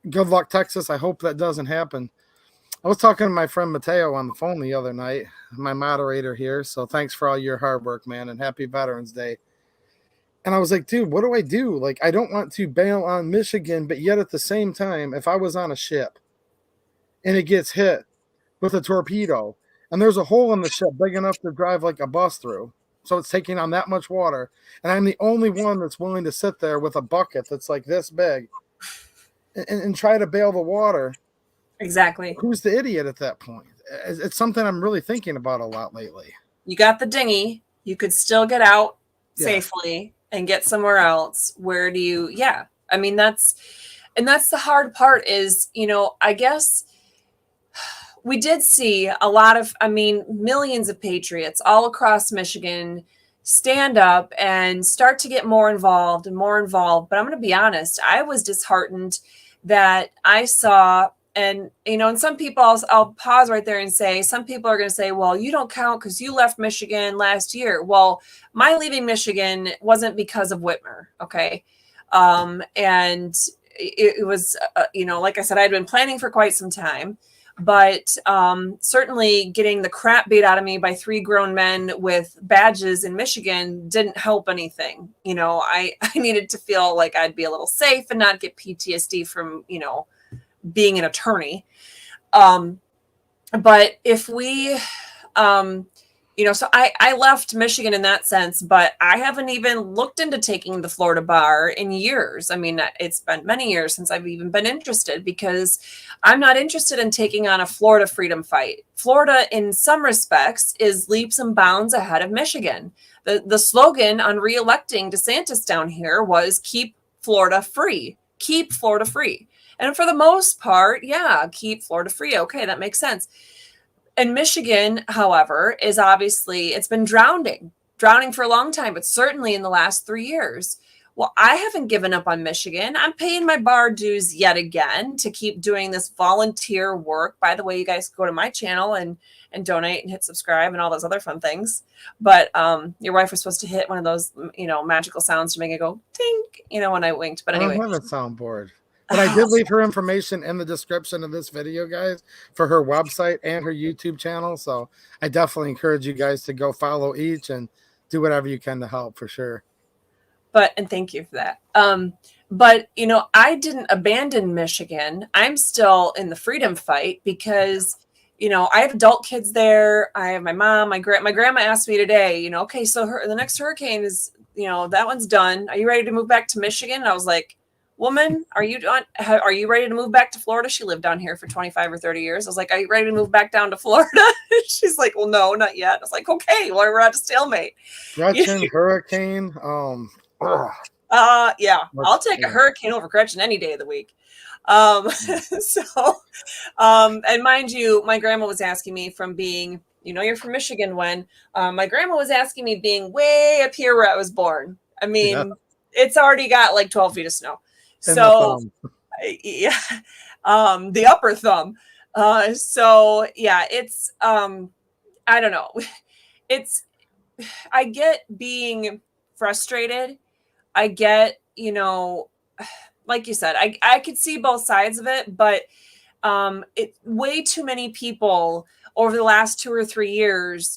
good luck, Texas. I hope that doesn't happen. I was talking to my friend Mateo on the phone the other night, my moderator here. So thanks for all your hard work, man. And happy Veterans Day. And I was like, dude, what do I do? Like, I don't want to bail on Michigan, but yet at the same time, if I was on a ship and it gets hit with a torpedo and there's a hole in the ship big enough to drive like a bus through, so it's taking on that much water, and I'm the only one that's willing to sit there with a bucket that's like this big and try to bail the water. Exactly. Who's the idiot at that point? It's something I'm really thinking about a lot lately. You got the dinghy. You could still get out safely and get somewhere else. Where do you, I mean, that's the hard part is, I guess we did see a lot of, millions of patriots all across Michigan stand up and start to get more involved and more involved. But I'm going to be honest, I was disheartened that I saw, and, and some people, I'll pause right there and say, some people are going to say, well, you don't count because you left Michigan last year. Well, my leaving Michigan wasn't because of Whitmer. Okay. And it was, like I said, I'd been planning for quite some time, but certainly getting the crap beat out of me by 3 grown men with badges in Michigan didn't help anything. I needed to feel like I'd be a little safe and not get PTSD from, being an attorney. But if we, so I left Michigan in that sense, but I haven't even looked into taking the Florida bar in years. I mean, it's been many years since I've even been interested, because I'm not interested in taking on a Florida freedom fight. Florida, in some respects, is leaps and bounds ahead of Michigan. The slogan on reelecting DeSantis down here was keep Florida free, keep Florida free. And for the most part, keep Florida free. Okay, that makes sense. And Michigan, however, is obviously, it's been drowning for a long time, but certainly in the last 3 years. Well, I haven't given up on Michigan. I'm paying my bar dues yet again to keep doing this volunteer work. By the way, you guys go to my channel and donate and hit subscribe and all those other fun things. But your wife was supposed to hit one of those, magical sounds to make it go tink, when I winked. But anyway. I don't have a soundboard. But I did leave her information in the description of this video, guys, for her website and her YouTube channel. So I definitely encourage you guys to go follow each and do whatever you can to help, for sure. And thank you for that. But I didn't abandon Michigan. I'm still in the freedom fight because, I have adult kids there. I have my mom, my grandma asked me today, okay, so the next hurricane is, that one's done. Are you ready to move back to Michigan? And I was like, woman, are you ready to move back to Florida? She lived down here for 25 or 30 years. I was like, are you ready to move back down to Florida? She's like, well, no, not yet. I was like, okay, well, we're at a stalemate. Gretchen, hurricane. Yeah, I'll take a hurricane over Gretchen any day of the week. And mind you, my grandma was asking me from being, you're from Michigan when, my grandma was asking me being way up here where I was born. I mean, It's already got like 12 feet of snow. So yeah, the upper thumb. So yeah, it's, I don't know. I get being frustrated. I get, like you said, I could see both sides of it, but way too many people over the last 2 or 3 years,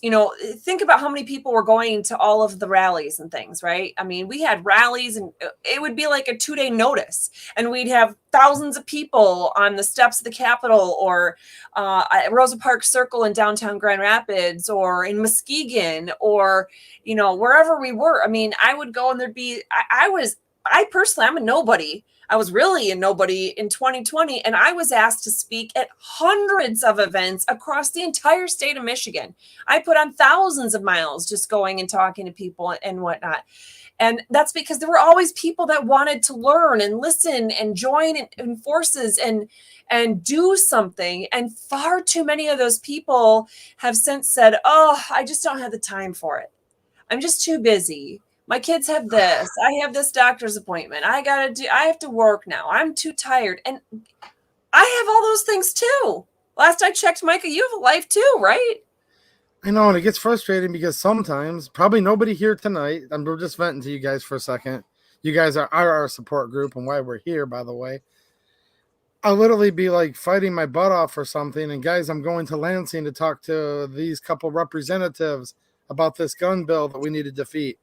think about how many people were going to all of the rallies and things, right? I mean, we had rallies and it would be like a 2-day notice and we'd have thousands of people on the steps of the Capitol or at Rosa Parks Circle in downtown Grand Rapids or in Muskegon or, wherever we were. I mean, I would go and there'd be, I personally, I'm a nobody. I was really a nobody in 2020, and I was asked to speak at hundreds of events across the entire state of Michigan. I put on thousands of miles just going and talking to people and whatnot. And that's because there were always people that wanted to learn and listen and join in forces and do something. And far too many of those people have since said, oh, I just don't have the time for it. I'm just too busy. My kids have this. I have this doctor's appointment. I have to work now. I'm too tired. And I have all those things too. Last I checked, Micah, you have a life too, right? I know, and it gets frustrating because sometimes, probably nobody here tonight, we're just venting to you guys for a second. You guys are our support group and why we're here, by the way. I'll literally be like fighting my butt off for something. And guys, I'm going to Lansing to talk to these couple representatives about this gun bill that we need to defeat.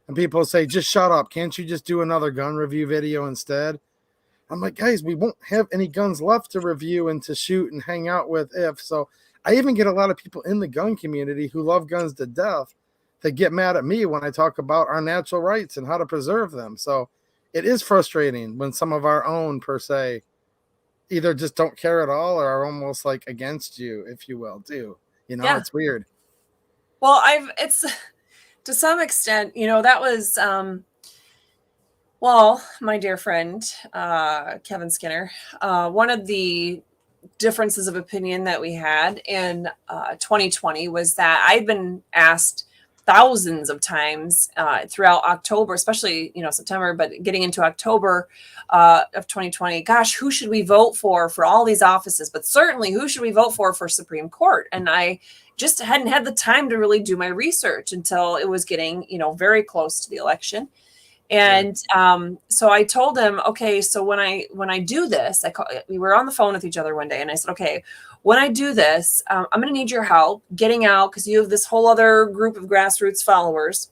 And people say, just shut up. Can't you just do another gun review video instead? I'm like, guys, we won't have any guns left to review and to shoot and hang out with if. So I even get a lot of people in the gun community who love guns to death that get mad at me when I talk about our natural rights and how to preserve them. So it is frustrating when some of our own, per se, either just don't care at all or are almost like against you, if you will, too. It's weird. Well, it's... To some extent, that was, my dear friend, Kevin Skinner, one of the differences of opinion that we had in 2020 was that I'd been asked thousands of times throughout October, especially, September, but getting into October of 2020, gosh, who should we vote for all these offices? But certainly who should we vote for Supreme Court? And I just hadn't had the time to really do my research until it was getting, very close to the election. And so I told him, okay, so when I do this, we were on the phone with each other one day and I said, okay, when I do this, I'm going to need your help getting out because you have this whole other group of grassroots followers.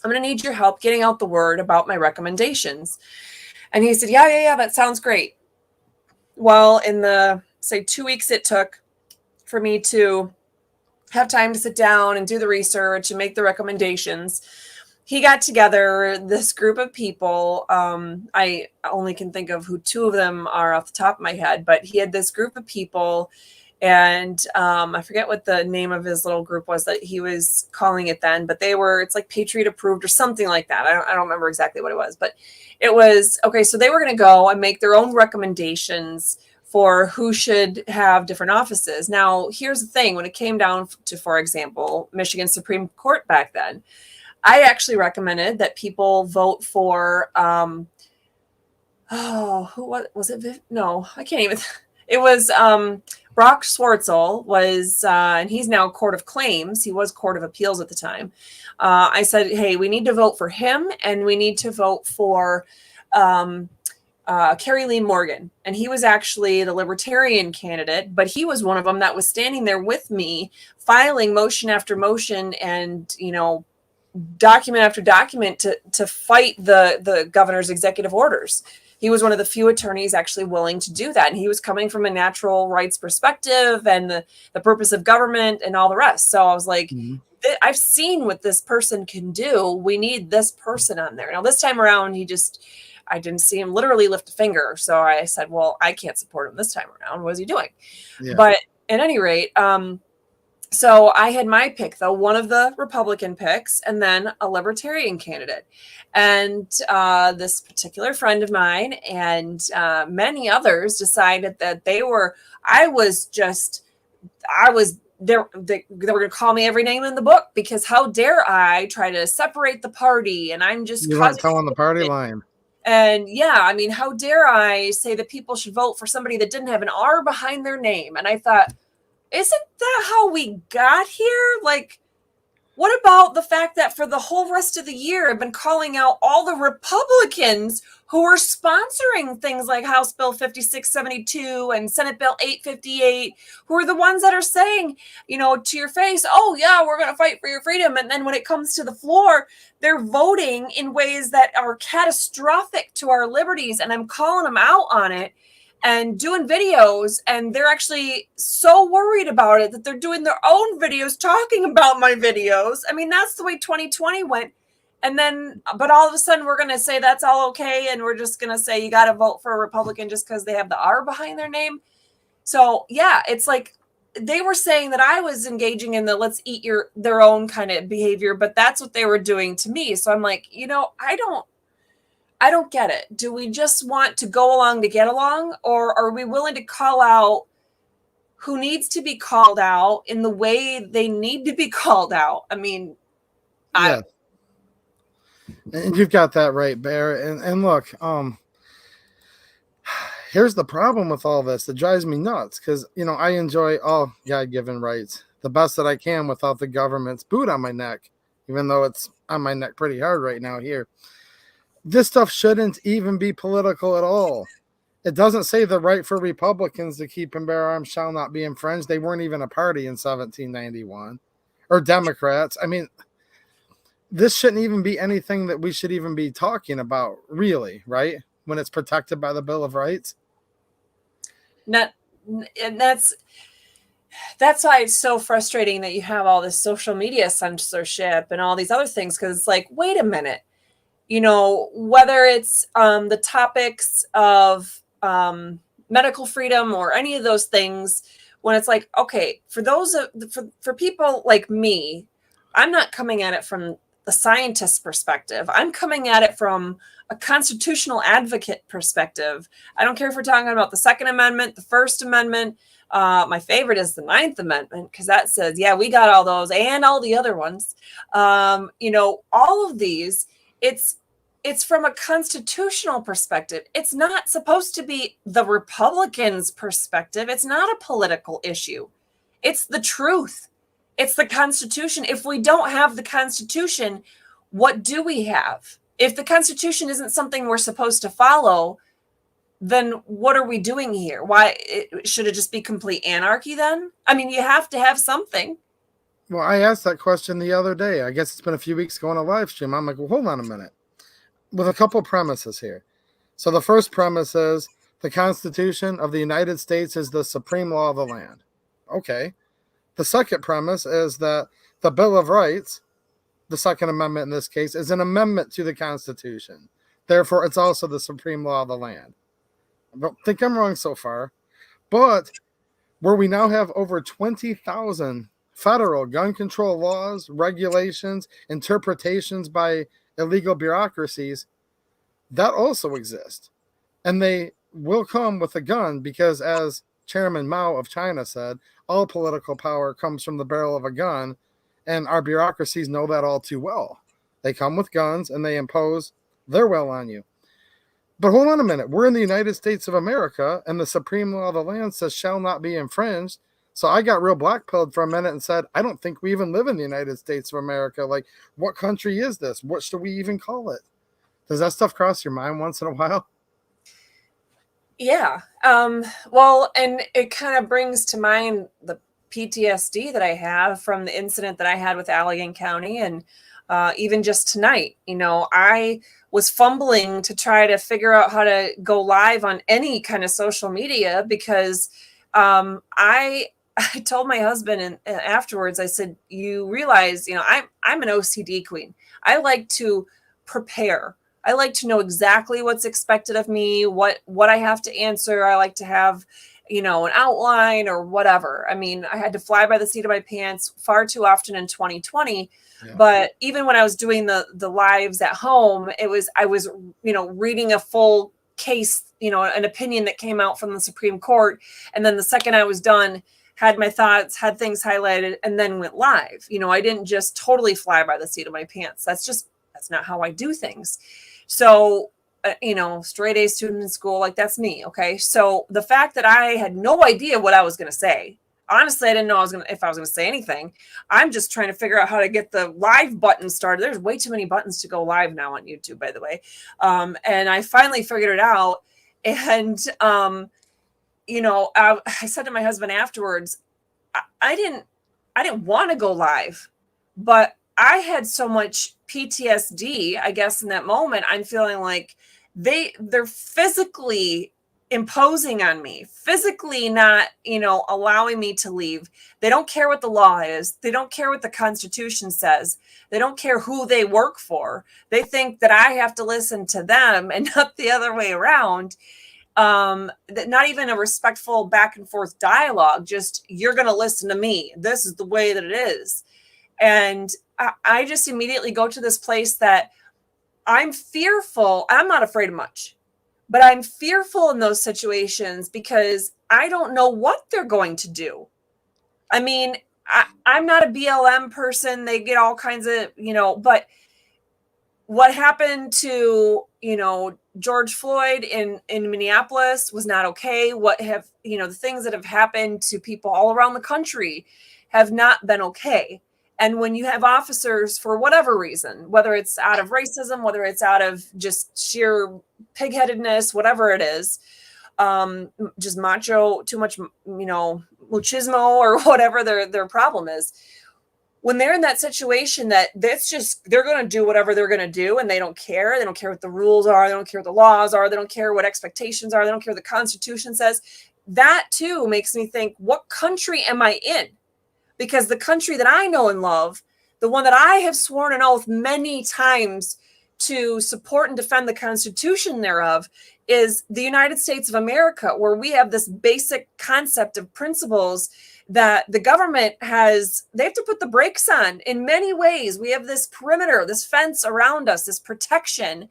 I'm going to need your help getting out the word about my recommendations. And he said, yeah, that sounds great. Well, in the, say, 2 weeks it took for me to have time to sit down and do the research and make the recommendations, he got together this group of people. I only can think of who 2 of them are off the top of my head, but he had this group of people and I forget what the name of his little group was that he was calling it then, but it's like Patriot Approved or something like that. I don't remember exactly what it was, but it was, okay, so they were going to go and make their own recommendations for who should have different offices. Now, here's the thing. When it came down to, for example, Michigan Supreme Court back then, I actually recommended that people vote for, who was it? No, I can't even. It was Brock Swartzel was, and he's now Court of Claims. He was Court of Appeals at the time. I said, hey, we need to vote for him, and we need to vote for Carrie Lee Morgan. And he was actually the Libertarian candidate, but he was one of them that was standing there with me, filing motion after motion and, document after document to fight the governor's executive orders. He was one of the few attorneys actually willing to do that. And he was coming from a natural rights perspective and the purpose of government and all the rest. So I was like, I've seen what this person can do. We need this person on there. Now, this time around, I didn't see him literally lift a finger. So I said, well, I can't support him this time around. What is he doing? Yeah. But at any rate, so I had my pick, though, one of the Republican picks, and then a Libertarian candidate. And this particular friend of mine and many others decided that they were going to call me every name in the book, because how dare I try to separate the party, and I'm just... You weren't telling the party line. And yeah, I mean, how dare I say that people should vote for somebody that didn't have an R behind their name? And I thought, isn't that how we got here? Like, what about the fact that for the whole rest of the year, I've been calling out all the Republicans who are sponsoring things like House Bill 5672 and Senate Bill 858, who are the ones that are saying, to your face, oh, yeah, we're going to fight for your freedom. And then when it comes to the floor, they're voting in ways that are catastrophic to our liberties. And I'm calling them out on it and doing videos, and they're actually so worried about it that they're doing their own videos talking about my videos. I mean, that's the way 2020 went. And then, but all of a sudden we're going to say that's all okay. And we're just going to say you got to vote for a Republican just because they have the R behind their name. So yeah, it's like they were saying that I was engaging in the let's eat their own kind of behavior, but that's what they were doing to me. So I'm like, I don't get it. Do we just want to go along to get along, or are we willing to call out who needs to be called out in the way they need to be called out? I mean, yeah. And you've got that right, Bear. And look, here's the problem with all this that drives me nuts, because, I enjoy all God-given rights the best that I can without the government's boot on my neck, even though it's on my neck pretty hard right now here. This stuff shouldn't even be political at all. It doesn't say the right for Republicans to keep and bear arms shall not be infringed. They weren't even a party in 1791. Or Democrats. I mean, this shouldn't even be anything that we should even be talking about, really, right? When it's protected by the Bill of Rights. And that's why it's so frustrating that you have all this social media censorship and all these other things, because it's like, wait a minute. Whether it's the topics of medical freedom or any of those things, when it's like, okay, for people like me, I'm not coming at it from the scientist perspective. I'm coming at it from a constitutional advocate perspective. I don't care if we're talking about the Second Amendment, the First Amendment. My favorite is the Ninth Amendment, because that says, yeah, we got all those and all the other ones. All of these. It's from a constitutional perspective. It's not supposed to be the Republicans' perspective. It's not a political issue. It's the truth. It's the Constitution. If we don't have the Constitution, what do we have? If the Constitution isn't something we're supposed to follow, then what are we doing here? Why should it just be complete anarchy then? I mean, you have to have something. Well, I asked that question the other day. I guess it's been a few weeks ago on a live stream. I'm like, well, hold on a minute. With a couple premises here. So the first premise is the Constitution of the United States is the supreme law of the land. Okay. The second premise is that the Bill of Rights, the Second Amendment in this case, is an amendment to the Constitution. Therefore, it's also the supreme law of the land. I don't think I'm wrong so far. But where we now have over 20,000 federal gun control laws, regulations, interpretations by illegal bureaucracies, that also exist. And they will come with a gun because, as Chairman Mao of China said, all political power comes from the barrel of a gun, and our bureaucracies know that all too well. They come with guns and they impose their will on you. But hold on a minute. We're in the United States of America, and the supreme law of the land says shall not be infringed. So I got real blackpilled for a minute and said, I don't think we even live in the United States of America. Like, what country is this? What should we even call it? Does that stuff cross your mind once in a while? Yeah. Well, and it kind of brings to mind the PTSD that I have from the incident that I had with Allegan County. And even just tonight, I was fumbling to try to figure out how to go live on any kind of social media because I told my husband and afterwards, I said, you realize, I'm an OCD queen. I like to prepare. I like to know exactly what's expected of me, what I have to answer. I like to have, an outline or whatever. I mean, I had to fly by the seat of my pants far too often in 2020. Yeah. But even when I was doing the lives at home, I was reading a full case, an opinion that came out from the Supreme Court. And then the second I was done, had my thoughts, had things highlighted, and then went live. I didn't just totally fly by the seat of my pants. That's not how I do things. So, straight A student in school, like that's me. Okay. So the fact that I had no idea what I was going to say, honestly, I didn't know if I was going to say anything. I'm just trying to figure out how to get the live button started. There's way too many buttons to go live now on YouTube, by the way. And I finally figured it out. And, I said to my husband afterwards, I didn't want to go live, but I had so much PTSD, I guess, in that moment. I'm feeling like they're physically imposing on me, physically not, allowing me to leave. They don't care what the law is. They don't care what the Constitution says. They don't care who they work for. They think that I have to listen to them and not the other way around. That not even a respectful back and forth dialogue, just you're going to listen to me. This is the way that it is. And I just immediately go to this place that I'm fearful. I'm not afraid of much, but I'm fearful in those situations because I don't know what they're going to do. I mean, I'm not a BLM person. They get all kinds of, but what happened to, George Floyd in Minneapolis was not okay. The things that have happened to people all around the country have not been okay. And when you have officers, for whatever reason, whether it's out of racism, whether it's out of just sheer pigheadedness, whatever it is, just macho, too much, machismo or whatever their problem is. When they're in that situation that they're going to do whatever they're going to do and they don't care. They don't care what the rules are. They don't care what the laws are. They don't care what expectations are. They don't care what the Constitution says. That too makes me think, what country am I in? Because the country that I know and love, the one that I have sworn an oath many times to support and defend the Constitution thereof, is the United States of America, where we have this basic concept of principles that the government they have to put the brakes on in many ways. We have this perimeter, this fence around us, this protection.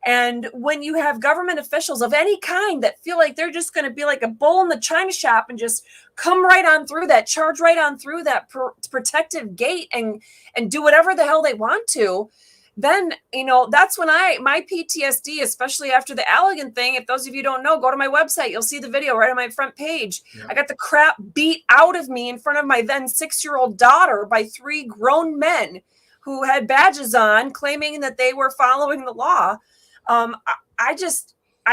And when you have government officials of any kind that feel like they're just going to be like a bull in the china shop and just come right on through that, charge right on through that protective gate and do whatever the hell they want to, then, that's when my PTSD, especially after the Allegan thing, if those of you don't know, go to my website. You'll see the video right on my front page. Yeah. I got the crap beat out of me in front of my then 6-year-old daughter by 3 grown men who had badges on claiming that they were following the law. I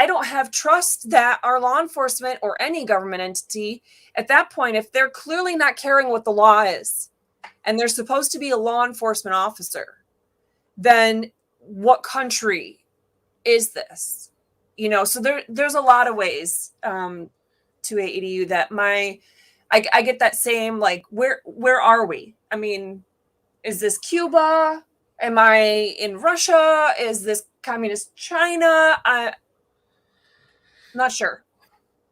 don't have trust that our law enforcement or any government entity at that point, if they're clearly not caring what the law is and they're supposed to be a law enforcement officer, then what country is this? So there's a lot of ways to AEDU that I get that same, like, where are we? I mean, is this Cuba? Am I in Russia? Is this communist China? I'm not sure.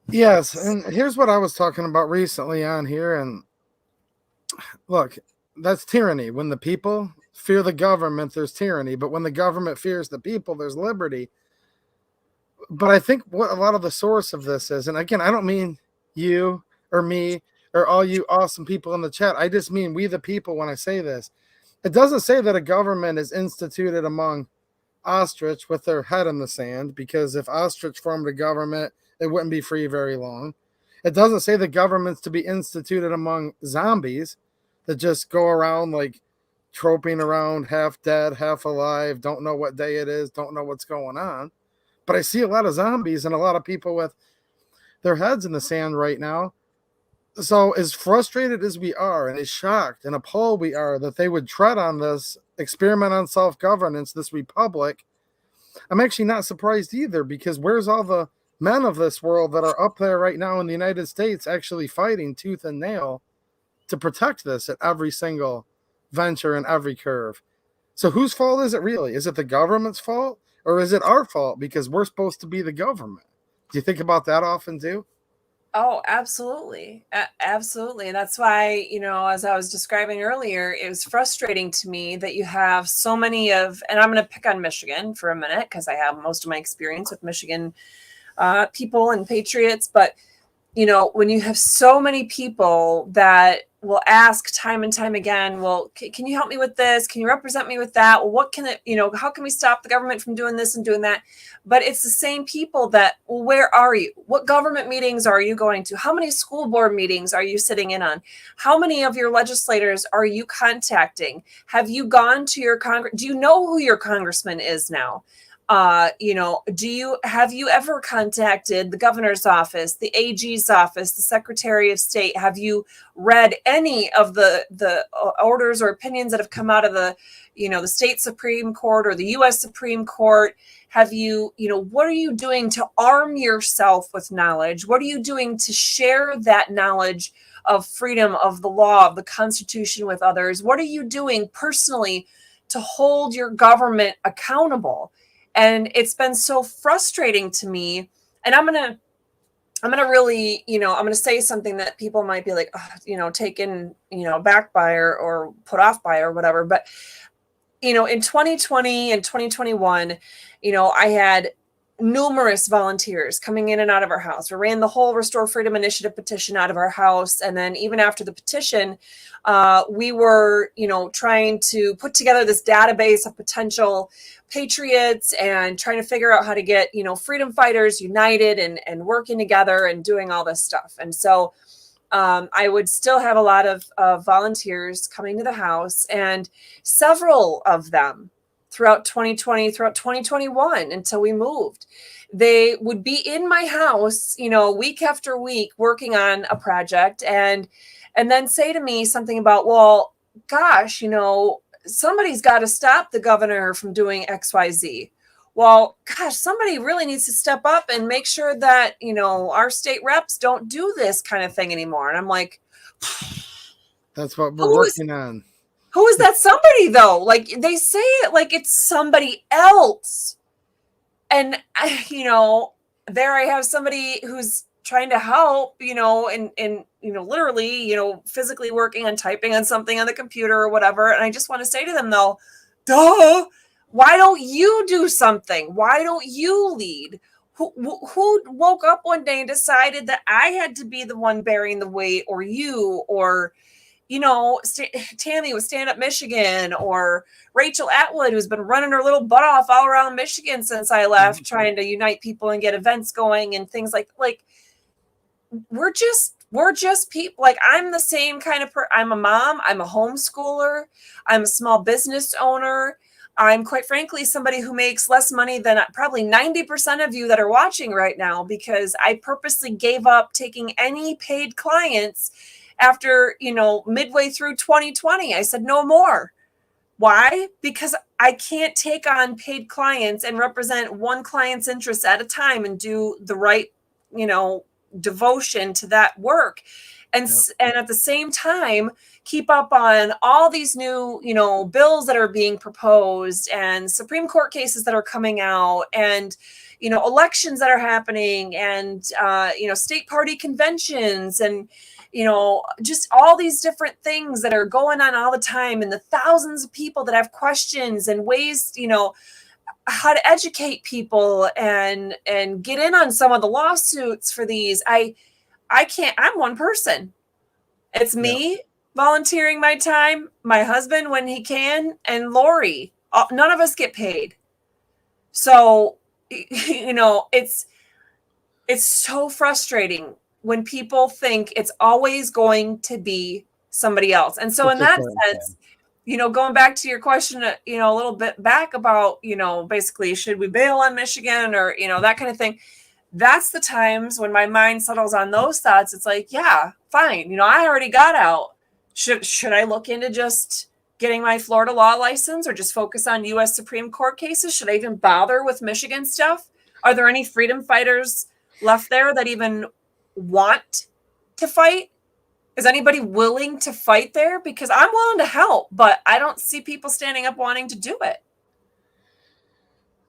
Yes, and here's what I was talking about recently on here. And look, that's tyranny. When the people fear the government, there's tyranny. But when the government fears the people, there's liberty. But I think what a lot of the source of this is, and again, I don't mean you or me or all you awesome people in the chat. I just mean we the people when I say this. It doesn't say that a government is instituted among ostrich with their head in the sand, because if ostrich formed a government, it wouldn't be free very long. It doesn't say the government's to be instituted among zombies that just go around like troping around half dead, half alive, don't know what day it is, don't know what's going on. But I see a lot of zombies and a lot of people with their heads in the sand right now. So as frustrated as we are and as shocked and appalled we are that they would tread on this experiment on self-governance, this republic, I'm actually not surprised either, because where's all the men of this world that are up there right now in the United States actually fighting tooth and nail to protect this at every single venture and every curve? So whose fault is it really? Is it the government's fault, or is it our fault because we're supposed to be the government? Do you think about that often too? Oh, absolutely. Absolutely. And that's why, as I was describing earlier, it was frustrating to me that you have so many and I'm going to pick on Michigan for a minute because I have most of my experience with Michigan people and patriots. But when you have so many people that will ask time and time again, well, can you help me with this? Can you represent me with that? Well, what can it, how can we stop the government from doing this and doing that? But it's the same people that, well, where are you? What government meetings are you going to? How many school board meetings are you sitting in on? How many of your legislators are you contacting? Have you gone to your do you know who your congressman is now? Have you ever contacted the governor's office, the AG's office, the Secretary of State? Have you read any of the orders or opinions that have come out of the state Supreme Court or the U.S. Supreme Court? Have you, what are you doing to arm yourself with knowledge? What are you doing to share that knowledge of freedom, of the law, of the Constitution with others? What are you doing personally to hold your government accountable? And it's been so frustrating to me. And I'm gonna really, I'm gonna say something that people might be like, taken, back by or put off by or whatever. But in 2020 and 2021, I had numerous volunteers coming in and out of our house. We ran the whole Restore Freedom Initiative petition out of our house. And then even after the petition, we were, trying to put together this database of potential patriots and trying to figure out how to get, freedom fighters united and working together and doing all this stuff. And so I would still have a lot of volunteers coming to the house, and several of them throughout 2020, throughout 2021, until we moved, they would be in my house, week after week working on a project, and then say to me something about, well, gosh, somebody's got to stop the governor from doing XYZ. Well, gosh, somebody really needs to step up and make sure that, our state reps don't do this kind of thing anymore. And I'm like, that's what we're working on. Who is that somebody, though? Like, they say it like it's somebody else. And, there I have somebody who's trying to help, and literally, physically working on typing on something on the computer or whatever. And I just want to say to them, though, duh, why don't you do something? Why don't you lead? Who woke up one day and decided that I had to be the one bearing the weight, or you, or, Tammy with Stand Up Michigan, or Rachel Atwood, who's been running her little butt off all around Michigan since I left, trying to unite people and get events going and things like we're just people. Like, I'm the same kind of I'm a mom, I'm a homeschooler, I'm a small business owner. I'm, quite frankly, somebody who makes less money than probably 90% of you that are watching right now, because I purposely gave up taking any paid clients after, midway through 2020. I said, no more. Why? Because I can't take on paid clients and represent one client's interests at a time and do the right, devotion to that work. And at the same time, keep up on all these new, bills that are being proposed, and Supreme Court cases that are coming out, and, elections that are happening, and, state party conventions, and, just all these different things that are going on all the time, and the thousands of people that have questions and ways, how to educate people and get in on some of the lawsuits for these. I can't. I'm one person. It's Yeah. me volunteering my time, my husband when he can, and Lori. None of us get paid. So, it's so frustrating when people think it's always going to be somebody else. And so It's in just that not sense, going back to your question, a little bit back about, basically, should we bail on Michigan or, that kind of thing. That's the times when my mind settles on those thoughts. It's like, yeah, fine. I already got out. Should I look into just getting my Florida law license or just focus on U.S. Supreme Court cases? Should I even bother with Michigan stuff? Are there any freedom fighters left there that even want to fight? Is anybody willing to fight there? Because I'm willing to help, but I don't see people standing up wanting to do it.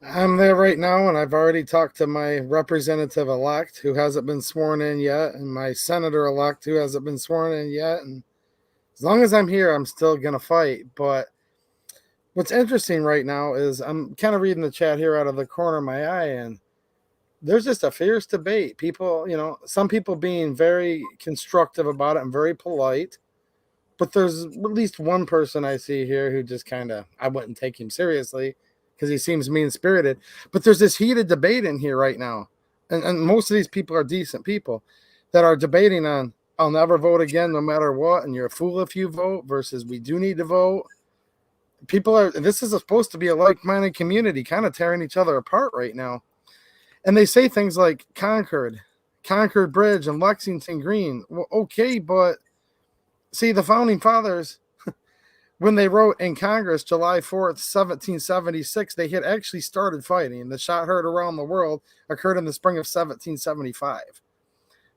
I'm there right now, and I've already talked to my representative elect who hasn't been sworn in yet, and my senator elect who hasn't been sworn in yet. And as long as I'm here, I'm still going to fight. But what's interesting right now is I'm kind of reading the chat here out of the corner of my eye, and there's just a fierce debate. People, some people being very constructive about it and very polite. But there's at least one person I see here who just kind of, I wouldn't take him seriously because he seems mean-spirited. But there's this heated debate in here right now. And most of these people are decent people that are debating on, I'll never vote again no matter what, and you're a fool if you vote, versus we do need to vote. This is supposed to be a like-minded community kind of tearing each other apart right now. And they say things like Concord Bridge, and Lexington Green. Well, okay, but see, the founding fathers, when they wrote in Congress July 4th, 1776, they had actually started fighting. The shot heard around the world occurred in the spring of 1775.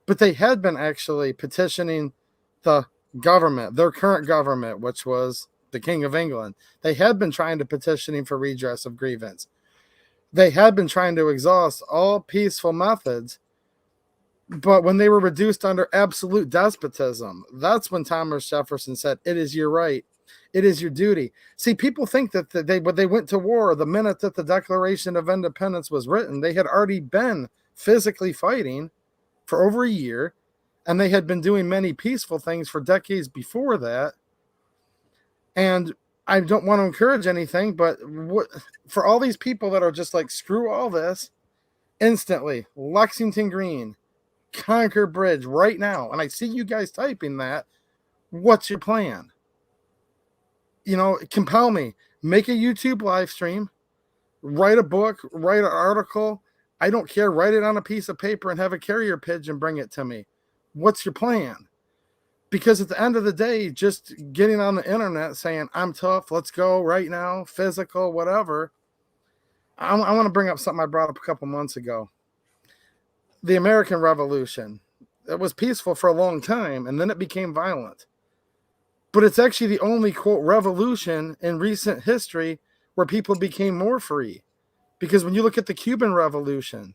But they had been actually petitioning the government, their current government, which was the King of England. They had been trying to petitioning for redress of grievance. They had been trying to exhaust all peaceful methods. But when they were reduced under absolute despotism, that's when Thomas Jefferson said, it is your right. It is your duty. See, people think that when they went to war, the minute that the Declaration of Independence was written, they had already been physically fighting for over a year, and they had been doing many peaceful things for decades before that. And I don't want to encourage anything, but for all these people that are just like, screw all this, instantly, Lexington Green, Concord Bridge right now, and I see you guys typing that. What's your plan? Compel me. Make a YouTube live stream, write a book, write an article. I don't care. Write it on a piece of paper and have a carrier pigeon bring it to me. What's your plan? Because at the end of the day, just getting on the internet saying, I'm tough, let's go right now, physical, whatever. I want to bring up something I brought up a couple months ago. The American Revolution. It was peaceful for a long time, and then it became violent. But it's actually the only, quote, revolution in recent history where people became more free. Because when you look at the Cuban Revolution,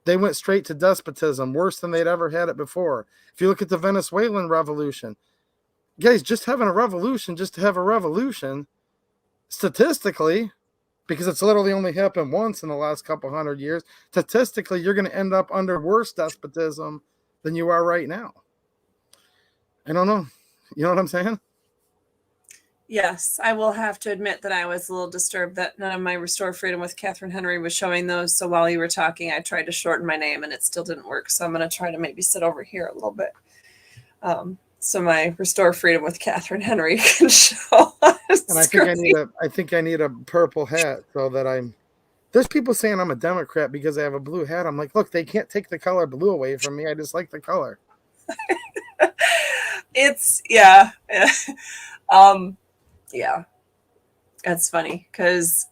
they went straight to despotism, worse than they'd ever had it before. If you look at the Venezuelan Revolution, guys, just having a revolution, just to have a revolution, statistically, because it's literally only happened once in the last couple hundred years, statistically, you're going to end up under worse despotism than you are right now. I don't know. You know what I'm saying? Yes, I will have to admit that I was a little disturbed that none of my Restore Freedom with Katherine Henry was showing those. So while you were talking, I tried to shorten my name and it still didn't work. So I'm going to try to maybe sit over here a little bit. So my Restore Freedom with Katherine Henry can show. And I think I need a purple hat so that there's people saying I'm a Democrat because I have a blue hat. I'm like, look, they can't take the color blue away from me. I just like the color. Yeah. Yeah, that's funny because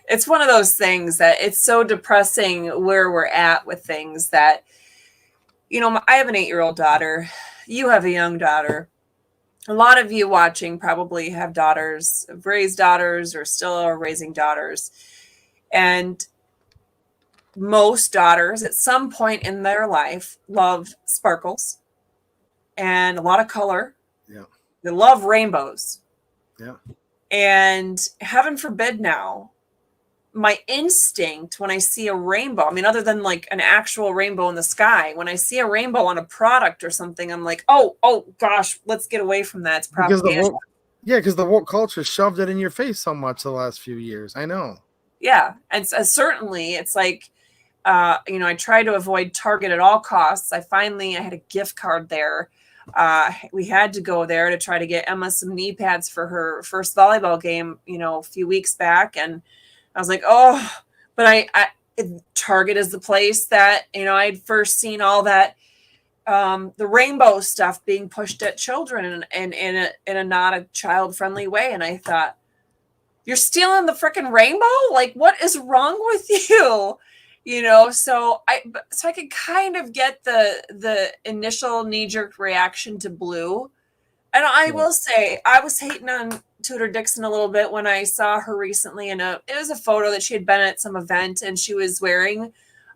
it's one of those things that it's so depressing where we're at with things that, I have an 8-year-old daughter. You have a young daughter. A lot of you watching probably have daughters, have raised daughters, or still are raising daughters. And most daughters at some point in their life love sparkles and a lot of color. Yeah. They love rainbows. Yeah. And heaven forbid now, my instinct when I see a rainbow, I mean, other than like an actual rainbow in the sky, when I see a rainbow on a product or something, I'm like, oh gosh, let's get away from that. It's Because propaganda. because the woke culture shoved it in your face so much the last few years. I know. Yeah. And certainly it's like, I try to avoid Target at all costs. I had a gift card there. We had to go there to try to get Emma some knee pads for her first volleyball game, a few weeks back. And I was like, oh, but Target is the place that, I'd first seen all that, the rainbow stuff being pushed at children and in a not a child friendly way. And I thought, you're stealing the freaking rainbow? Like, what is wrong with you? So I could kind of get the initial knee-jerk reaction to blue. And I will say, I was hating on Tudor Dixon a little bit when I saw her recently it was a photo that she had been at some event and she was wearing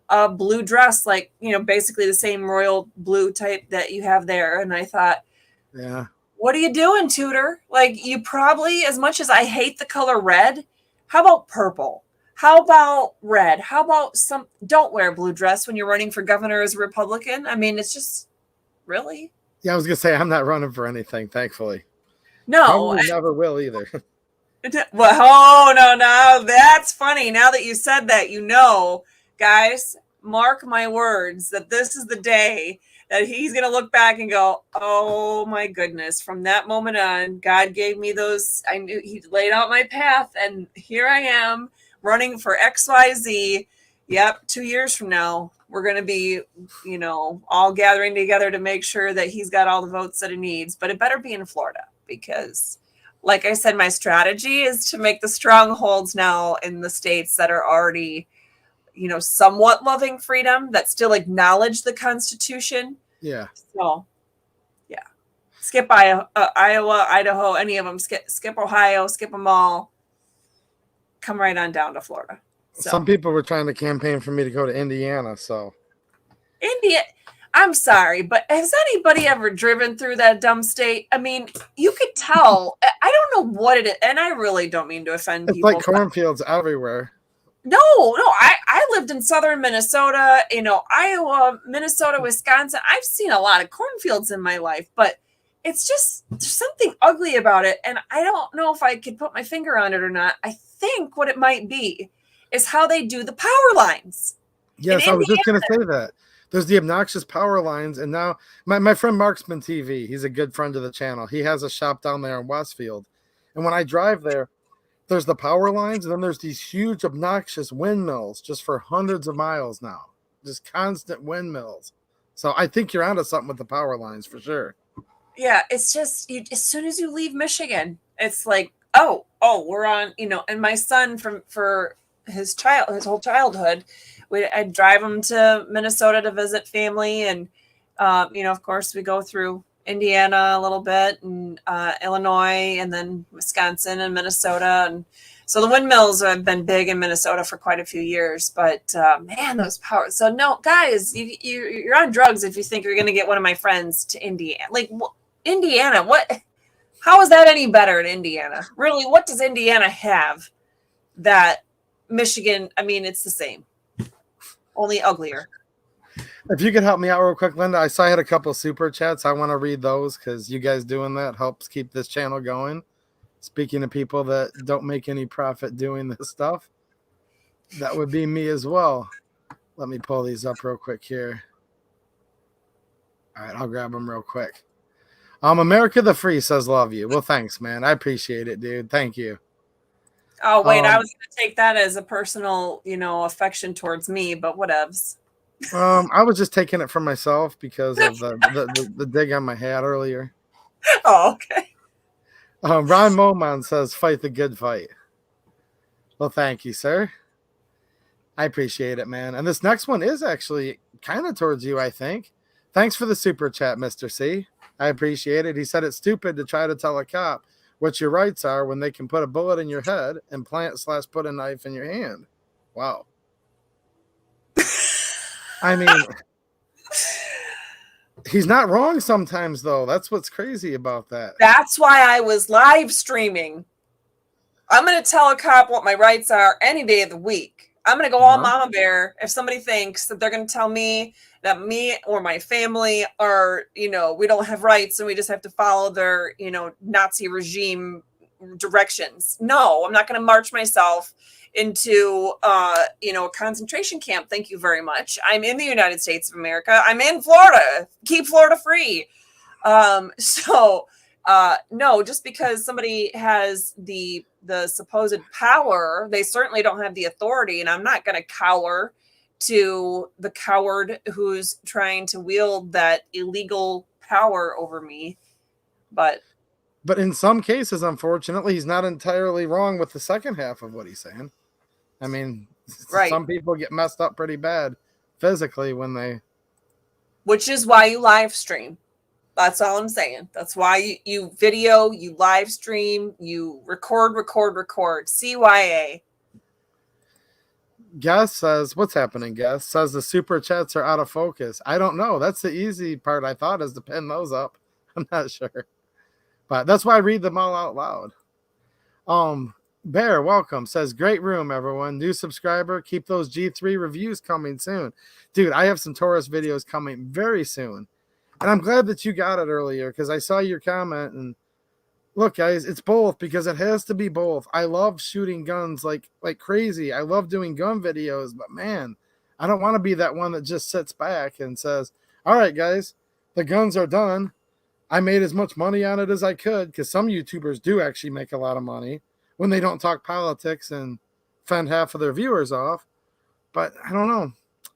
a blue dress, like, basically the same royal blue type that you have there. And I thought, yeah, what are you doing, Tudor? Like, you probably, as much as I hate the color red, how about purple? How about red? How about don't wear a blue dress when you're running for governor as a Republican. I mean, it's just really. Yeah, I was going to say, I'm not running for anything, thankfully. No. Probably never will either. Well, no, that's funny. Now that you said that, guys, mark my words that this is the day that he's going to look back and go, oh my goodness, from that moment on, God gave me those. I knew he laid out my path and here I am running for XYZ. Yep. 2 years from now, we're going to be, all gathering together to make sure that he's got all the votes that he needs, but it better be in Florida because like I said, my strategy is to make the strongholds now in the states that are already, somewhat loving freedom, that still acknowledge the Constitution. Yeah. So, yeah. Skip Iowa, Idaho, any of them. Skip Ohio, skip them all. Come right on down to Florida. So. Some people were trying to campaign for me to go to Indiana, so. I'm sorry, but has anybody ever driven through that dumb state? I mean, you could tell. I don't know what it is, and I really don't mean to offend people. It's like cornfields everywhere. No, I lived in southern Minnesota, Iowa, Minnesota, Wisconsin. I've seen a lot of cornfields in my life, but it's just, there's something ugly about it. And I don't know if I could put my finger on it or not. I think what it might be is how they do the power lines. Yes, I was just going to say that. There's the obnoxious power lines. And now my friend Marksman TV, he's a good friend of the channel. He has a shop down there in Westfield. And when I drive there, there's the power lines, and then there's these huge, obnoxious windmills just for hundreds of miles now. Just constant windmills. So I think you're onto something with the power lines for sure. Yeah, it's just, as soon as you leave Michigan, it's like, oh, we're on, and my son for his whole childhood, I'd drive him to Minnesota to visit family. And, of course, we go through Indiana a little bit and Illinois and then Wisconsin and Minnesota. And so the windmills have been big in Minnesota for quite a few years, but man, those powers. So no, guys, you're on drugs if you think you're going to get one of my friends to Indiana. Like Indiana, how is that any better in Indiana? Really, what does Indiana have that Michigan, I mean, it's the same, only uglier. If you could help me out real quick, Linda, I saw I had a couple of super chats. I want to read those because you guys doing that helps keep this channel going. Speaking of people that don't make any profit doing this stuff, that would be me as well. Let me pull these up real quick here. All right, I'll grab them real quick. America the Free says love you. Well, thanks, man. I appreciate it, dude. Thank you. Oh, wait, I was going to take that as a personal, affection towards me, but whatevs. I was just taking it for myself because of the dig on my hat earlier. Oh, okay. Ron Momon says, fight the good fight. Well, thank you, sir. I appreciate it, man. And this next one is actually kind of towards you, I think. Thanks for the super chat, Mr. C. I appreciate it. He said it's stupid to try to tell a cop what your rights are when they can put a bullet in your head and put a knife in your hand. Wow. I mean, he's not wrong sometimes, though. That's what's crazy about that. That's why I was live streaming. I'm going to tell a cop what my rights are any day of the week. I'm going to go all mama bear if somebody thinks that they're going to tell me that me or my family are, we don't have rights and we just have to follow their, Nazi regime directions. No, I'm not going to march myself into, a concentration camp. Thank you very much. I'm in the United States of America. I'm in Florida. Keep Florida free. No, just because somebody has the supposed power, they certainly don't have the authority, and I'm not going to cower to the coward who's trying to wield that illegal power over me. But in some cases, unfortunately, he's not entirely wrong with the second half of what he's saying. I mean, right. Some people get messed up pretty bad physically when they... Which is why you live stream. That's all I'm saying. That's why you video, you live stream, you record. CYA. Guest says, what's happening, Guest? Says the super chats are out of focus. I don't know. That's the easy part, I thought, is to pin those up. I'm not sure. But that's why I read them all out loud. Bear, welcome. Says, great room, everyone. New subscriber. Keep those G3 reviews coming soon. Dude, I have some tourist videos coming very soon. And I'm glad that you got it earlier because I saw your comment. And look, guys, it's both because it has to be both. I love shooting guns like crazy. I love doing gun videos. But, man, I don't want to be that one that just sits back and says, all right, guys, the guns are done. I made as much money on it as I could because some YouTubers do actually make a lot of money when they don't talk politics and fend half of their viewers off. But I don't know.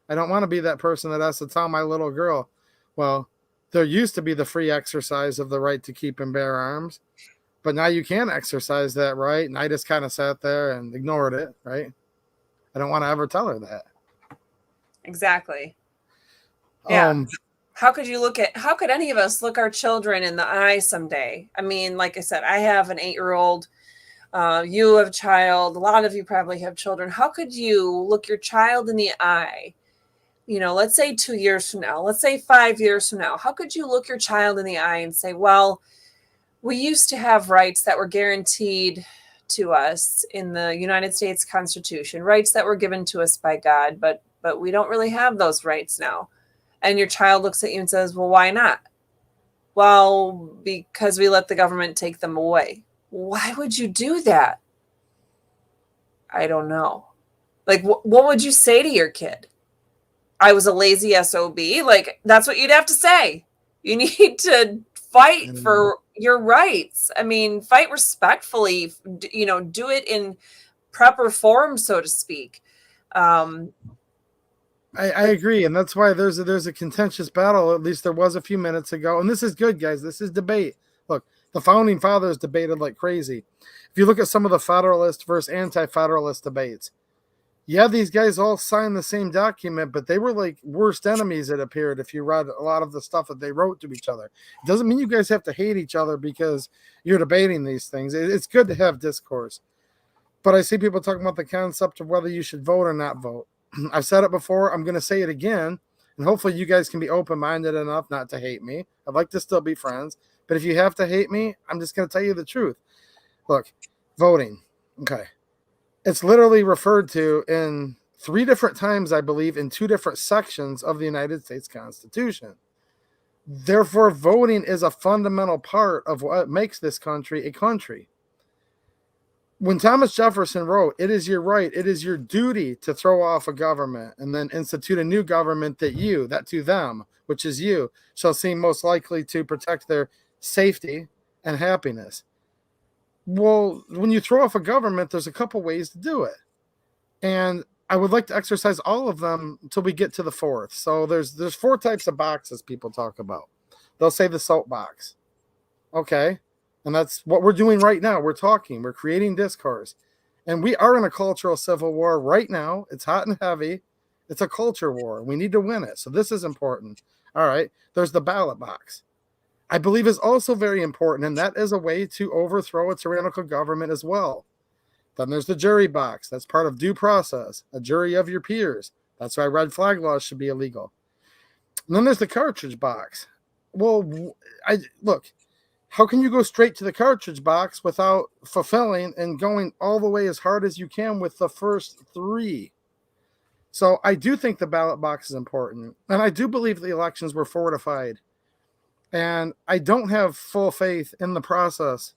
I don't want to be that person that has to tell my little girl, well, there used to be the free exercise of the right to keep and bear arms, but now you can't exercise that right. And I just kind of sat there and ignored it, right? I don't want to ever tell her that. Exactly. Yeah. How could any of us look our children in the eye someday? I mean, like I said, I have an 8-year-old. You have a child. A lot of you probably have children. How could you look your child in the eye? Let's say 2 years from now, let's say 5 years from now, how could you look your child in the eye and say, well, we used to have rights that were guaranteed to us in the United States Constitution, rights that were given to us by God, but we don't really have those rights now. And your child looks at you and says, well, why not? Well, because we let the government take them away. Why would you do that? I don't know. Like, what would you say to your kid? I was a lazy SOB. Like, that's what you'd have to say. You need to fight for your rights. I mean, fight respectfully, do it in proper form, so to speak. I agree. And that's why there's a contentious battle. At least there was a few minutes ago. And this is good, guys. This is debate. Look, the founding fathers debated like crazy. If you look at some of the Federalist versus anti-Federalist debates, yeah, these guys all signed the same document, but they were like worst enemies, it appeared, if you read a lot of the stuff that they wrote to each other. It doesn't mean you guys have to hate each other because you're debating these things. It's good to have discourse. But I see people talking about the concept of whether you should vote or not vote. I've said it before. I'm going to say it again. And hopefully you guys can be open-minded enough not to hate me. I'd like to still be friends. But if you have to hate me, I'm just going to tell you the truth. Look, voting. Okay. It's literally referred to in 3 different times, I believe, in 2 different sections of the United States Constitution. Therefore, voting is a fundamental part of what makes this country a country. When Thomas Jefferson wrote, it is your right, it is your duty to throw off a government and then institute a new government that to them, which is you, shall seem most likely to protect their safety and happiness. Well, when you throw off a government, there's a couple ways to do it. And I would like to exercise all of them until we get to the 4th. So there's 4 types of boxes people talk about. They'll say the soapbox. Okay. And that's what we're doing right now. We're talking. We're creating discourse. And we are in a cultural civil war right now. It's hot and heavy. It's a culture war. We need to win it. So this is important. All right. There's the ballot box. I believe is also very important, and that is a way to overthrow a tyrannical government as well. Then there's the jury box. That's part of due process, a jury of your peers. That's why red flag laws should be illegal. And then there's the cartridge box. Well, look, how can you go straight to the cartridge box without fulfilling and going all the way as hard as you can with the first three? So I do think the ballot box is important. And I do believe the elections were fortified. And I don't have full faith in the process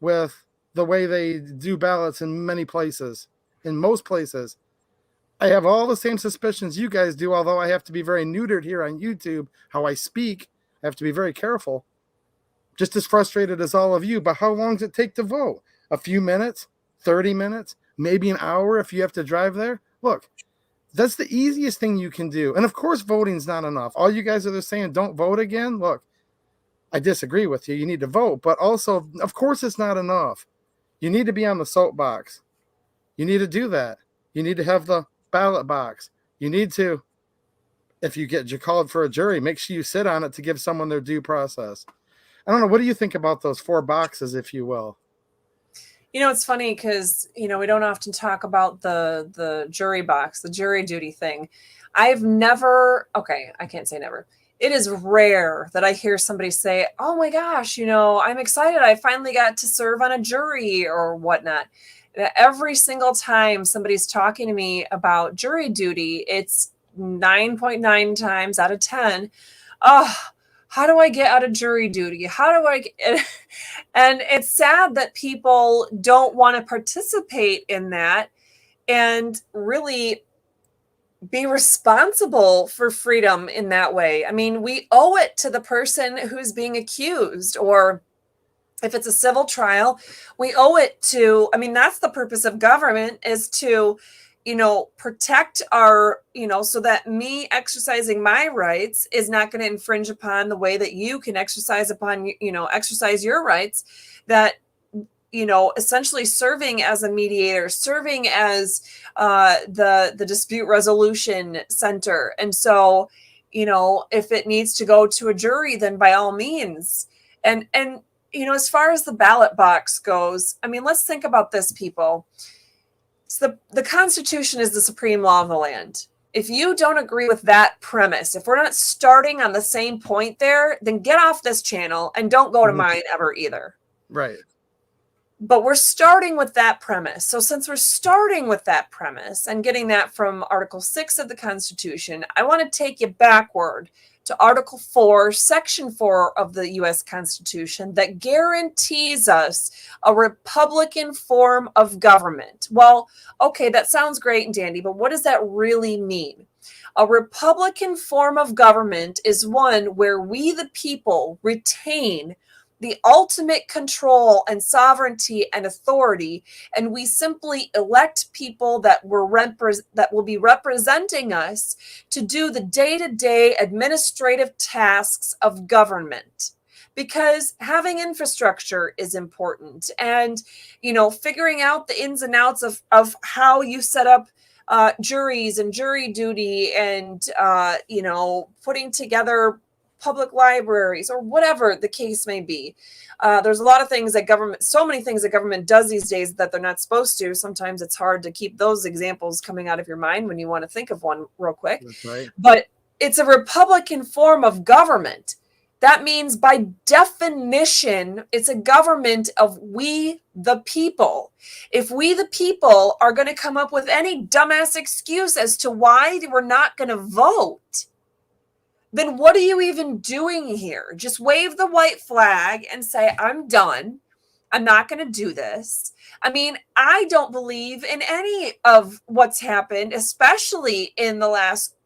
with the way they do ballots in many places. In most places, I have all the same suspicions you guys do, although I have to be very neutered here on YouTube, how I speak. I have to be very careful. Just as frustrated as all of you, but how long does it take to vote? A few minutes? 30 minutes? Maybe an hour if you have to drive there? Look, that's the easiest thing you can do. And of course, voting's not enough. All you guys are saying, don't vote again. Look, I disagree with you. You need to vote. But also, of course, it's not enough. You need to be on the soapbox. You need to do that. You need to have the ballot box. You need to, if you get called for a jury, make sure you sit on it to give someone their due process. I don't know. What do you think about those 4 boxes, if you will? You know, it's funny because, we don't often talk about the jury box, the jury duty thing. I've never, okay, I can't say never. It is rare that I hear somebody say, oh my gosh, I'm excited. I finally got to serve on a jury or whatnot. Every single time somebody's talking to me about jury duty, it's 9.9 times out of 10. Oh, how do I get out of jury duty? How do I get... And it's sad that people don't want to participate in that and really be responsible for freedom in that way. I mean, we owe it to the person who's being accused, or if it's a civil trial, we owe it to, that's the purpose of government, is to, protect our, so that me exercising my rights is not going to infringe upon the way that you can exercise your rights, that, essentially serving as a mediator, serving as the dispute resolution center. And so, if it needs to go to a jury, then by all means. And as far as the ballot box goes, let's think about this, people. So the Constitution is the supreme law of the land. If you don't agree with that premise, if we're not starting on the same point there, then get off this channel and don't go to mine ever either. Right. But we're starting with that premise. So since we're starting with that premise and getting that from Article 6 of the Constitution, I want to take you backward to Article 4, Section 4 of the U.S. Constitution that guarantees us a Republican form of government. Well, okay, that sounds great and dandy, but what does that really mean? A Republican form of government is one where we, the people, retain the ultimate control and sovereignty and authority, and we simply elect people that will be representing us to do the day-to-day administrative tasks of government. Because having infrastructure is important, and figuring out the ins and outs of how you set up juries and jury duty, and putting together public libraries or whatever the case may be. There's a lot of things that so many things that government does these days that they're not supposed to. Sometimes it's hard to keep those examples coming out of your mind when you want to think of one real quick. That's right. But it's a Republican form of government. That means by definition, it's a government of we, the people. If we, the people, are going to come up with any dumbass excuse as to why we're not going to vote, then what are you even doing here? Just wave the white flag and say, I'm done. I'm not going to do this. I don't believe in any of what's happened, especially in the last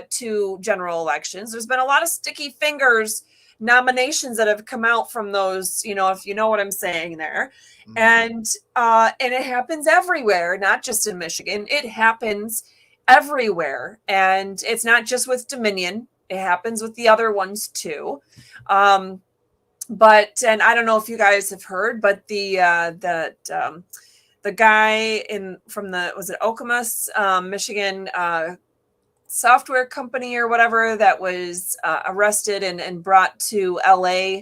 2 general elections. There's been a lot of sticky fingers nominations that have come out from those, if you know what I'm saying there. Mm-hmm. And it happens everywhere, not just in Michigan. It happens everywhere. And it's not just with Dominion. It happens with the other ones too. And I don't know if you guys have heard, but the guy was it Okemos, Michigan software company or whatever, that was arrested and brought to LA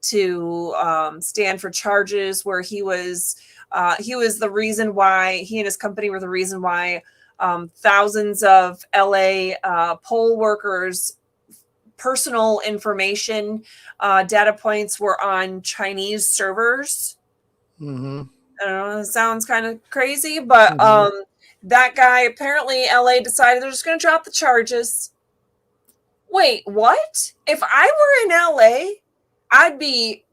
to stand for charges where he was the reason why, he and his company were the reason why thousands of LA poll workers personal information data points were on Chinese servers. Mm-hmm. I don't know, it sounds kind of crazy, but that guy, apparently LA decided they're just going to drop the charges. Wait, what? If I were in LA, I'd be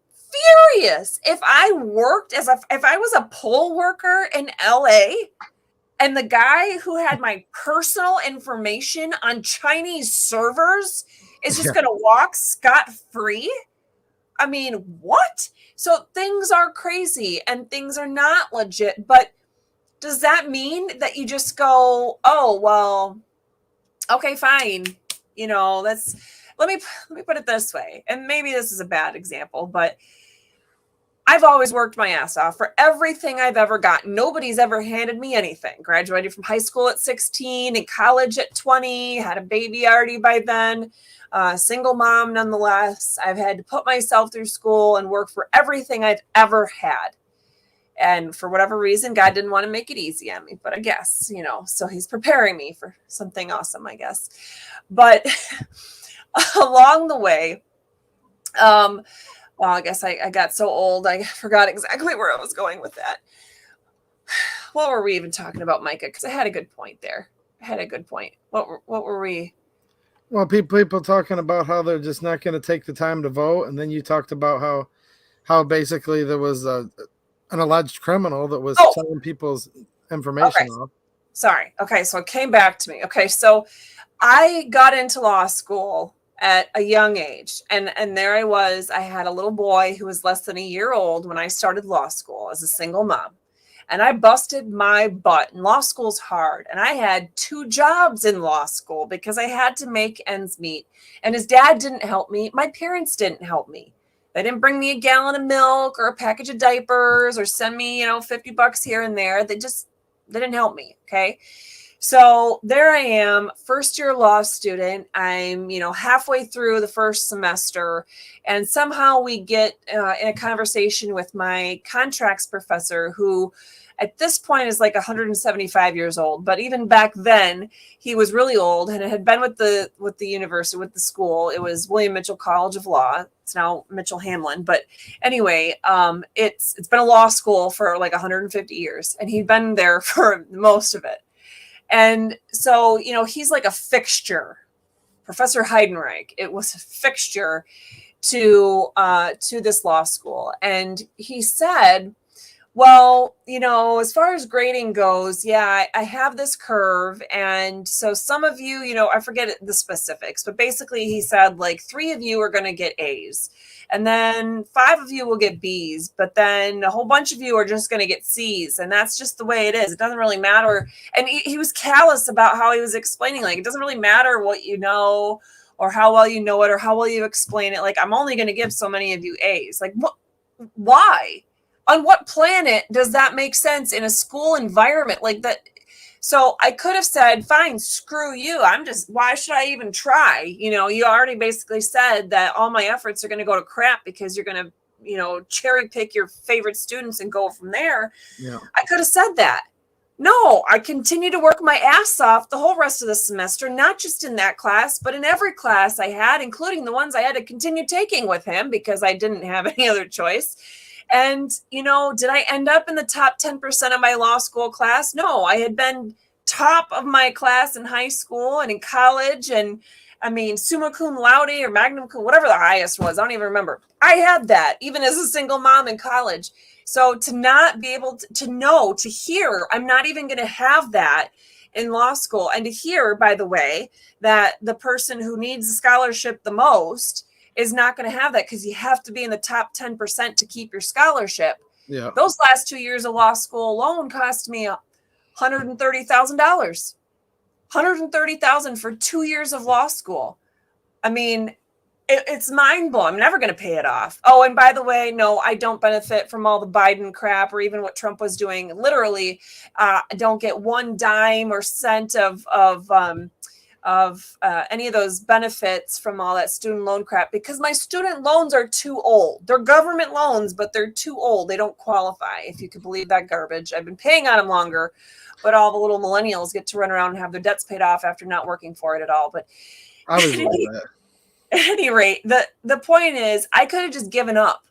furious. If I worked if I was a poll worker in LA and the guy who had my personal information on Chinese servers is just going to walk scot-free. I mean, what? So things are crazy and things are not legit, but does that mean that you just go, oh, well, okay, fine. You know, let me put it this way. And maybe this is a bad example, but I've always worked my ass off for everything I've ever gotten. Nobody's ever handed me anything. Graduated from high school at 16, in college at 20, had a baby already by then. Single mom, nonetheless. I've had to put myself through school and work for everything I've ever had. And for whatever reason, God didn't want to make it easy on me, but I guess, you know, so he's preparing me for something awesome, I guess. But along the way, well, I guess I got so old, I forgot exactly where I was going with that. What were we even talking about, Micah? Because I had a good point there. What were we? Well, people talking about how they're just not going to take the time to vote, and then you talked about how basically there was an alleged criminal that was telling people's information off. Sorry. Okay, so it came back to me. Okay, so I got into law school at a young age, and there I was. I had a little boy who was less than a year old when I started law school as a single mom. And I busted my butt. And law school's hard. And I had 2 jobs in law school because I had to make ends meet. And his dad didn't help me. My parents didn't help me. They didn't bring me a gallon of milk or a package of diapers or send me, $50 here and there. They didn't help me. Okay. So there I am, first year law student. I'm, halfway through the first semester, and somehow we get in a conversation with my contracts professor, who at this point is like 175 years old. But even back then, he was really old, and it had been with the university, with the school. It was William Mitchell College of Law. It's now Mitchell Hamlin. But anyway, it's been a law school for like 150 years, and he'd been there for most of it. And so, he's like a fixture. Professor Heidenreich, it was a fixture to this law school. And he said, well, as far as grading goes, yeah, I have this curve. And so some of you, I forget the specifics, but basically he said like 3 of you are going to get A's. And then 5 of you will get B's, but then a whole bunch of you are just going to get C's. And that's just the way it is. It doesn't really matter. And he was callous about how he was explaining, like, it doesn't really matter what you know or how well you know it or how well you explain it. Like, I'm only going to give so many of you A's. Like, what? Why? On what planet does that make sense in a school environment like that? So I could have said, fine, screw you. Why should I even try? You already basically said that all my efforts are going to go to crap because you're going to, cherry pick your favorite students and go from there. Yeah. I could have said that. No, I continued to work my ass off the whole rest of the semester, not just in that class, but in every class I had, including the ones I had to continue taking with him because I didn't have any other choice. And, did I end up in the top 10% of my law school class? No, I had been top of my class in high school and in college. And I mean, summa cum laude or magna cum, whatever the highest was, I don't even remember. I had that even as a single mom in college. So to not be able to hear, I'm not even going to have that in law school. And to hear, by the way, that the person who needs the scholarship the most is not going to have that because you have to be in the top 10% to keep your scholarship. Yeah. Those last 2 years of law school alone cost me $130,000. $130,000 for 2 years of law school. I mean, it's mind blowing. I'm never going to pay it off. Oh, and by the way, no, I don't benefit from all the Biden crap or even what Trump was doing. Literally, I don't get one dime or cent of any of those benefits from all that student loan crap because my student loans are too old. They're government loans, but they're too old. They don't qualify, if you could believe that garbage. I've been paying on them longer, but all the little millennials get to run around and have their debts paid off after not working for it at all. But I was like that. any rate, the point is, I could have just given up.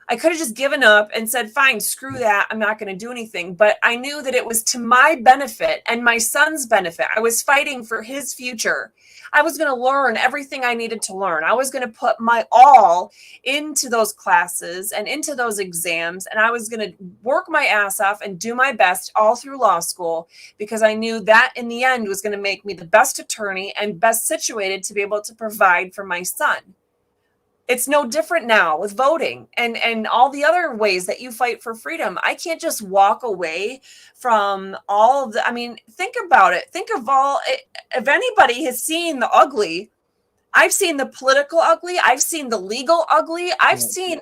I could have just given up and said, fine, screw that. I'm not going to do anything. But I knew that it was to my benefit and my son's benefit. I was fighting for his future. I was going to learn everything I needed to learn. I was going to put my all into those classes and into those exams. And I was going to work my ass off and do my best all through law school, because I knew that in the end was going to make me the best attorney and best situated to be able to provide for my son. It's no different now with voting and all the other ways that you fight for freedom. I can't just walk away from all of the, I mean, think about it. Think of all, if anybody has seen the ugly, I've seen the political ugly. I've seen the legal ugly. I've seen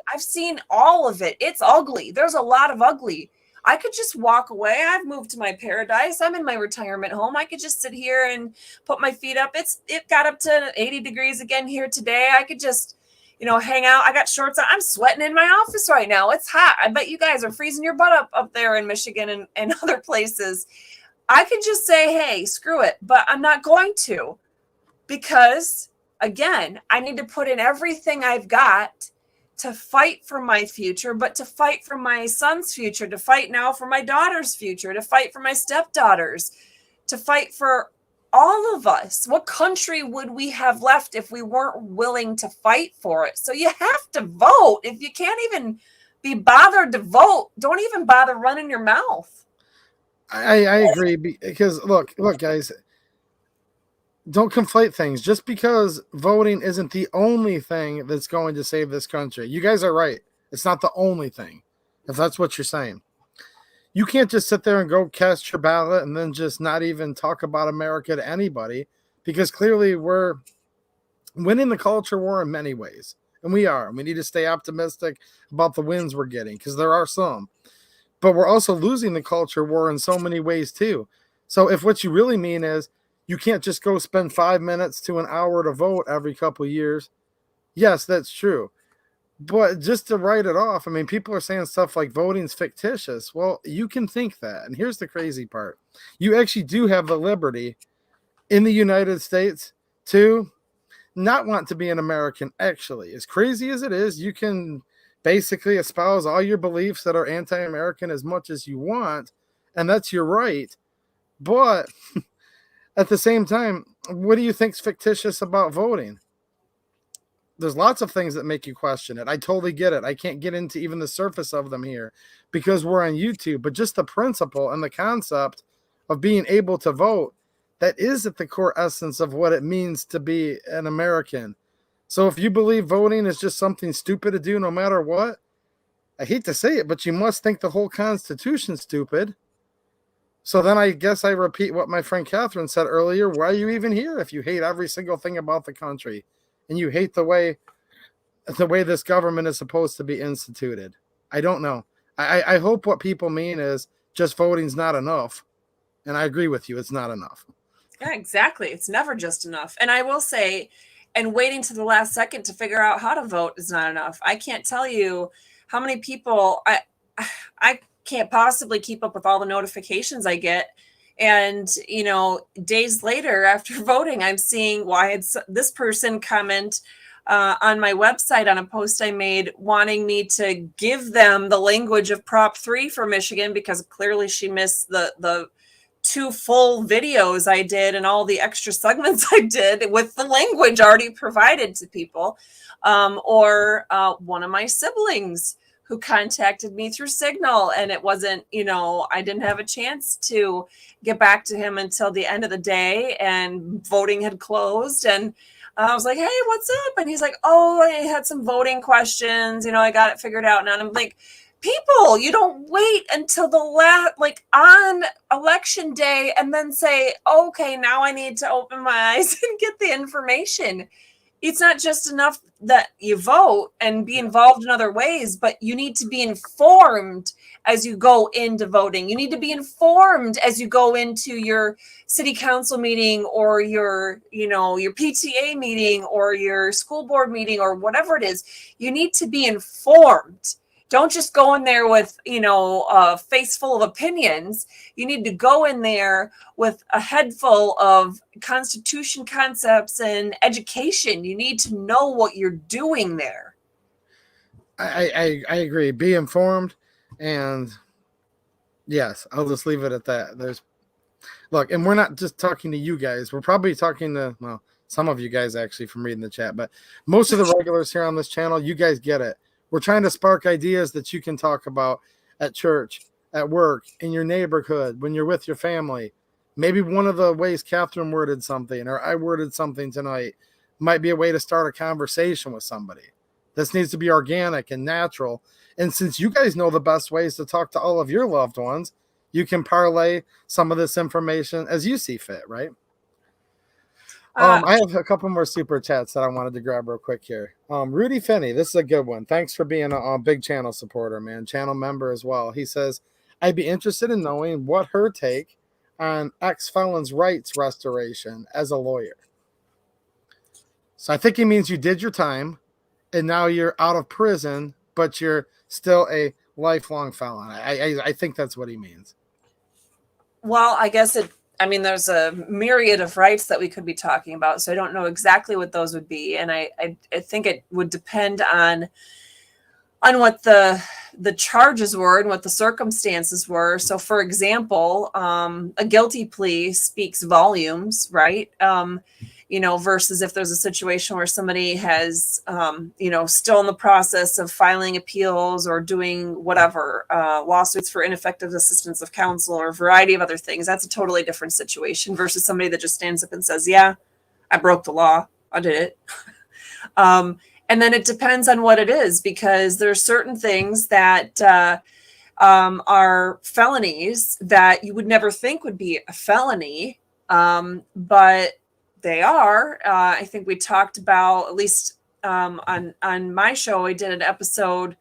all of it. It's ugly. There's a lot of ugly. I could just walk away. I've moved to my paradise. I'm in my retirement home. I could just sit here and put my feet up. It got up to 80 degrees again here today. I could just, hang out. I got shorts on. I'm sweating in my office right now. It's hot. I bet you guys are freezing your butt up there in Michigan and other places. I could just say, hey, screw it. But I'm not going to, because, again, I need to put in everything I've got to fight for my future, but to fight for my son's future, to fight now for my daughter's future, to fight for my stepdaughters, to fight for all of us. What country would we have left if we weren't willing to fight for it? So you have to vote. If you can't even be bothered to vote, don't even bother running your mouth. I agree, because look, guys, don't conflate things. Just because voting isn't the only thing that's going to save this country. You guys are right. It's not the only thing, if that's what you're saying. You can't just sit there and go cast your ballot and then just not even talk about America to anybody, because clearly we're winning the culture war in many ways. And we are. We need to stay optimistic about the wins we're getting, because there are some. But we're also losing the culture war in so many ways too. So if what you really mean is you can't just go spend 5 minutes to an hour to vote every couple of years, yes, that's true. But just to write it off, I mean, people are saying stuff like voting's fictitious. Well, you can think that. And here's the crazy part. You actually do have the liberty in the United States to not want to be an American, actually. As crazy as it is, you can basically espouse all your beliefs that are anti-American as much as you want, and that's your right. But at the same time, what do you think's fictitious about voting? There's lots of things that make you question it. I totally get it. I can't get into even the surface of them here because we're on YouTube, but just the principle and the concept of being able to vote, that is at the core essence of what it means to be an American. So if you believe voting is just something stupid to do no matter what, I hate to say it, but you must think the whole Constitution's stupid. So then I guess I repeat what my friend Katherine said earlier. Why are you even here if you hate every single thing about the country and you hate the way this government is supposed to be instituted? I don't know. I hope what people mean is just voting's not enough. And I agree with you. It's not enough. Yeah, exactly. It's never just enough. And I will say, and waiting to the last second to figure out how to vote is not enough. I can't tell you how many people I can't possibly keep up with all the notifications I get. And, days later after voting, I'm seeing why had this person comment on my website on a post I made wanting me to give them the language of Prop 3 for Michigan, because clearly she missed the 2 full videos I did and all the extra segments I did with the language already provided to people. Or one of my siblings who contacted me through Signal, and it wasn't, I didn't have a chance to get back to him until the end of the day and voting had closed. And I was like, hey, what's up? And he's like, oh, I had some voting questions. I got it figured out. And I'm like, people, you don't wait until the on election day and then say, okay, now I need to open my eyes and get the information. It's not just enough that you vote and be involved in other ways, but you need to be informed as you go into voting. You need to be informed as you go into your city council meeting or your PTA meeting or your school board meeting or whatever it is. You need to be informed. Don't just go in there with, a face full of opinions. You need to go in there with a head full of Constitution concepts and education. You need to know what you're doing there. I agree. Be informed, and yes, I'll just leave it at that. Look, and we're not just talking to you guys. We're probably talking to, well, some of you guys actually from reading the chat, but most of the regulars here on this channel, you guys get it. We're trying to spark ideas that you can talk about at church, at work, in your neighborhood, when you're with your family. Maybe one of the ways Katherine worded something, or I worded something tonight, might be a way to start a conversation with somebody. This needs to be organic and natural. And since you guys know the best ways to talk to all of your loved ones, you can parlay some of this information as you see fit, right? I have a couple more super chats that I wanted to grab real quick here. Rudy Finney, this is a good one. Thanks for being a big channel supporter, man. Channel member as well. He says, I'd be interested in knowing what her take on ex-felons' rights restoration as a lawyer. So I think he means you did your time and now you're out of prison, but you're still a lifelong felon. I think that's what he means. Well, I guess there's a myriad of rights that we could be talking about, so I don't know exactly what those would be. And I think it would depend on what the charges were and what the circumstances were. So, for example, a guilty plea speaks volumes, right? Versus if there's a situation where somebody has, still in the process of filing appeals or doing whatever, lawsuits for ineffective assistance of counsel or a variety of other things. That's a totally different situation versus somebody that just stands up and says, yeah, I broke the law. I did it. And then it depends on what it is, because there's certain things that are felonies that you would never think would be a felony, but they are. I think we talked about, at least on my show, I did an episode,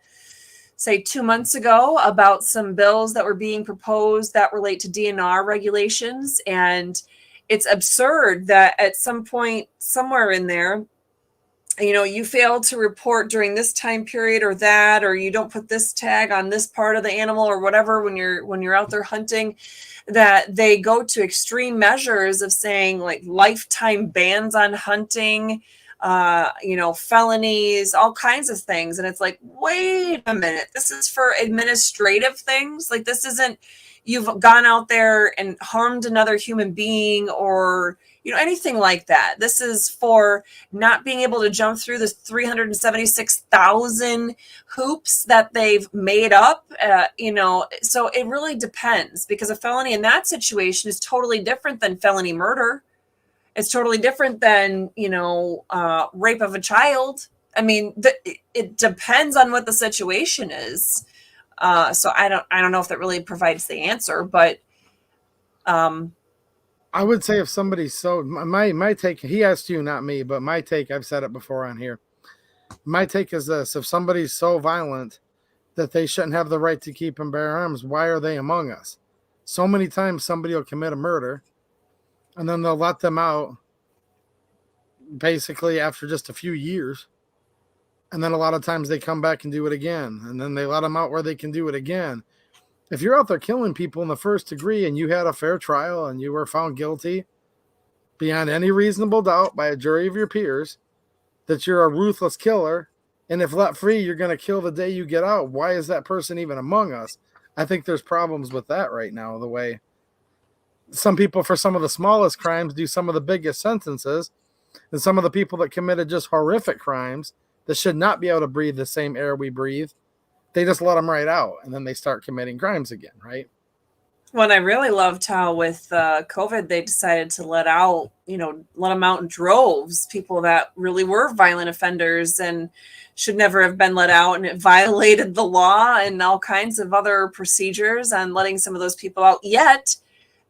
say 2 months ago, about some bills that were being proposed that relate to DNR regulations. And it's absurd that at some point, somewhere in there, you fail to report during this time period or that, or you don't put this tag on this part of the animal or whatever when you're out there hunting, that they go to extreme measures of saying like lifetime bans on hunting, felonies, all kinds of things. And it's like, wait a minute, this is for administrative things. Like, this isn't, you've gone out there and harmed another human being or anything like that. This is for not being able to jump through the 376,000 hoops that they've made up. So it really depends, because a felony in that situation is totally different than felony murder. It's totally different than, rape of a child. I mean, it depends on what the situation is. So I don't know if that really provides the answer, but I would say if somebody's so, my take, he asked you, not me, but my take, I've said it before on here. My take is this: if somebody's so violent that they shouldn't have the right to keep and bear arms, why are they among us? So many times somebody will commit a murder and then they'll let them out basically after just a few years. And then a lot of times they come back and do it again. And then they let them out where they can do it again. If you're out there killing people in the first degree and you had a fair trial and you were found guilty beyond any reasonable doubt by a jury of your peers that you're a ruthless killer, and if let free, you're going to kill the day you get out, why is that person even among us? I think there's problems with that right now, the way some people for some of the smallest crimes do some of the biggest sentences, and some of the people that committed just horrific crimes that should not be able to breathe the same air we breathe, they just let them right out, and then they start committing crimes again, right? Well, I really loved how with COVID, they decided to let them out in droves, people that really were violent offenders and should never have been let out, and it violated the law and all kinds of other procedures on letting some of those people out. Yet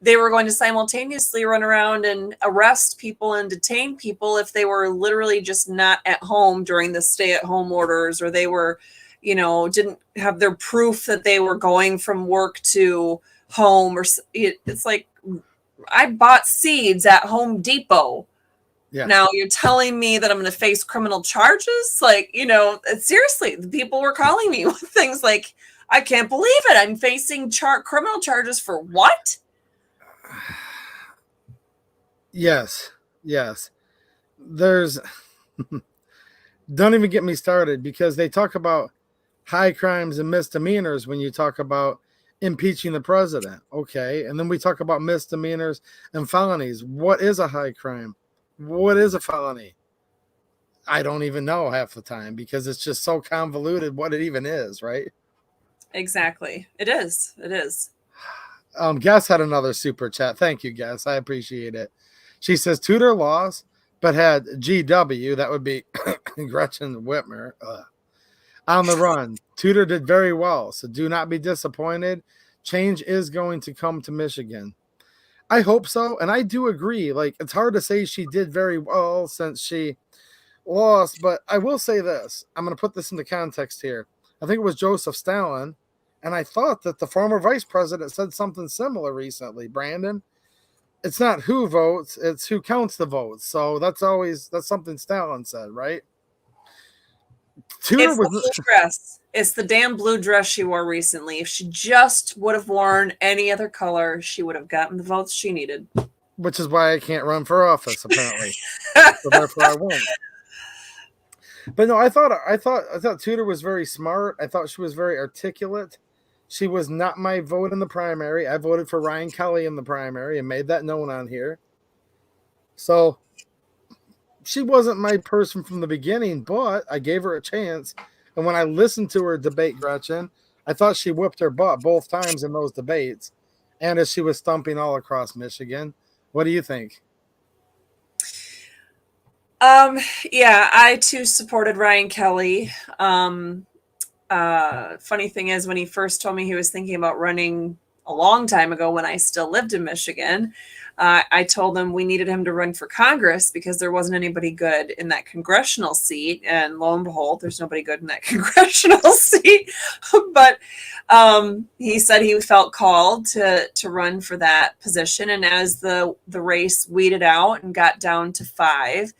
they were going to simultaneously run around and arrest people and detain people if they were literally just not at home during the stay-at-home orders, or they were didn't have their proof that they were going from work to home. Or it's like, I bought seeds at Home Depot. Yeah. Now you're telling me that I'm going to face criminal charges? Like, seriously, the people were calling me with things like, I can't believe it. I'm facing criminal charges for what? Yes. Yes. There's don't even get me started, because they talk about high crimes and misdemeanors when you talk about impeaching the president. Okay. And then we talk about misdemeanors and felonies. What is a high crime? What is a felony? I don't even know half the time, because it's just so convoluted what it even is, right? Exactly. It is. It is. Guess had another super chat. Thank you, Guess. I appreciate it. She says Tudor lost, but had GW. That would be Gretchen Whitmer. On the run. Tudor did very well, so do not be disappointed. Change is going to come to Michigan. I hope so, and I do agree. Like, it's hard to say she did very well since she lost, but I will say this. I'm going to put this into context here. I think it was Joseph Stalin, and I thought that the former vice president said something similar recently, Brandon. It's not who votes, it's who counts the votes. So that's something Stalin said, right? It's the blue dress. It's the damn blue dress she wore recently. If she just would have worn any other color, she would have gotten the votes she needed. Which is why I can't run for office, apparently. So therefore I won't. But no, I thought Tudor was very smart. I thought she was very articulate. She was not my vote in the primary. I voted for Ryan Kelly in the primary and made that known on here. So she wasn't my person from the beginning, but I gave her a chance. And when I listened to her debate Gretchen, I thought she whipped her butt both times in those debates. And as she was stumping all across Michigan. What do you think? Yeah, I too supported Ryan Kelly. Funny thing is, when he first told me he was thinking about running a long time ago when I still lived in Michigan, I told him we needed him to run for Congress because there wasn't anybody good in that congressional seat. And lo and behold, there's nobody good in that congressional seat. But he said he felt called to run for that position. And as the race weeded out and got down to 5,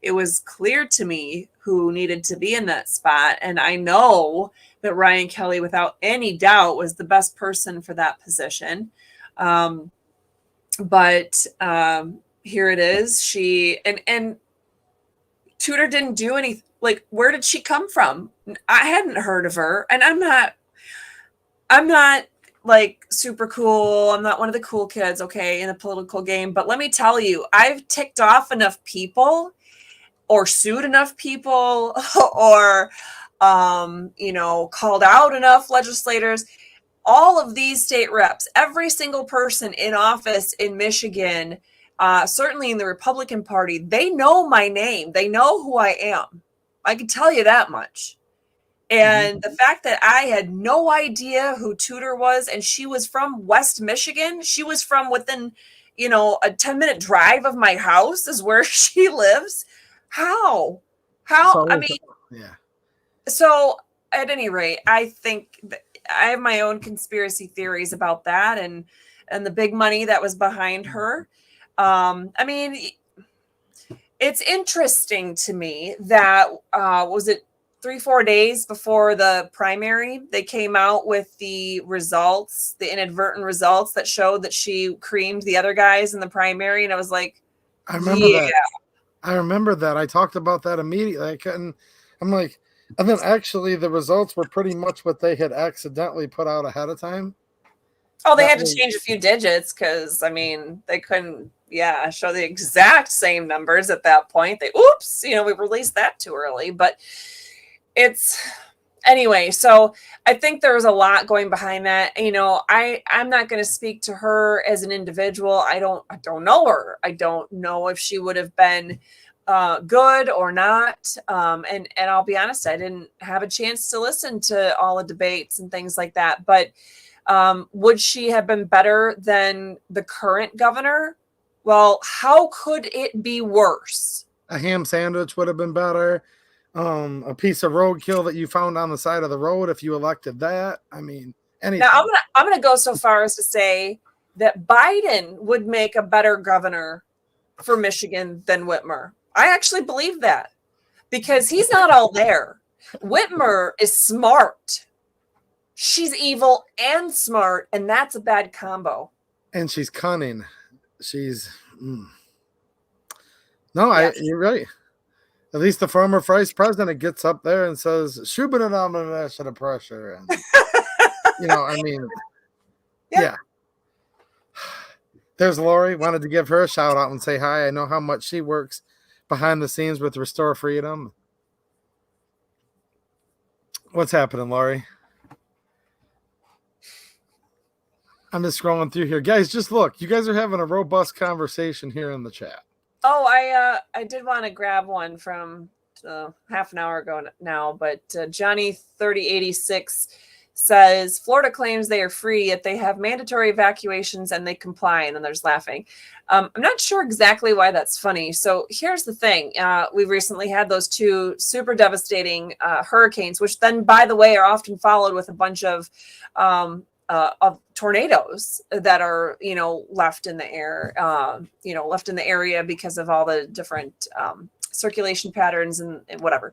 it was clear to me who needed to be in that spot. And I know that Ryan Kelly, without any doubt, was the best person for that position. But here it is. She and Tudor didn't do anything. Like, where did she come from? I hadn't heard of her, and I'm not like super cool. I'm not one of the cool kids, okay, in the political game. But let me tell you, I've ticked off enough people or sued enough people or called out enough legislators. All of these state reps, every single person in office in Michigan, certainly in the Republican Party, they know my name. They know who I am. I can tell you that much. And the fact that I had no idea who Tudor was, and she was from West Michigan, she was from within, a 10-minute drive of my house is where she lives. How? So, I mean, yeah. So at any rate, I think that I have my own conspiracy theories about that and the big money that was behind her. I mean, it's interesting to me that was it 3-4 days before the primary, they came out with the results, the inadvertent results that showed that she creamed the other guys in the primary, and I was like, I remember that. I remember that. I talked about that immediately. I'm like, and then actually the results were pretty much what they had accidentally put out ahead of time. Oh, they had to change a few digits because, I mean, they couldn't, show the exact same numbers at that point. We released that too early. But anyway, so I think there was a lot going behind that. I'm not going to speak to her as an individual. I don't know her. I don't know if she would have been good or not. And I'll be honest, I didn't have a chance to listen to all the debates and things like that. But would she have been better than the current governor? Well, how could it be worse? A ham sandwich would have been better. A piece of roadkill that you found on the side of the road if you elected that. I mean, anything. Now I'm gonna go so far as to say that Biden would make a better governor for Michigan than Whitmer. I actually believe that because he's not all there. Whitmer is smart. She's evil and smart, and that's a bad combo. And she's cunning. She's no, Yes. you're right. At least the former vice president gets up there and says, "Shubin and pressure," and I mean, yeah. There's Lori. Wanted to give her a shout out and say hi. I know how much she works behind the scenes with Restore Freedom. What's happening, Lori? I'm just scrolling through here. Guys, just look. You guys are having a robust conversation here in the chat. Oh, I did want to grab one from half an hour ago now, but Johnny 3086 says Florida claims they are free, yet they have mandatory evacuations and they comply. And then there's laughing. I'm not sure exactly why that's funny. So here's the thing. We recently had those two super devastating hurricanes, which then, by the way, are often followed with a bunch of tornadoes that are, left in the air, left in the area because of all the different circulation patterns and whatever.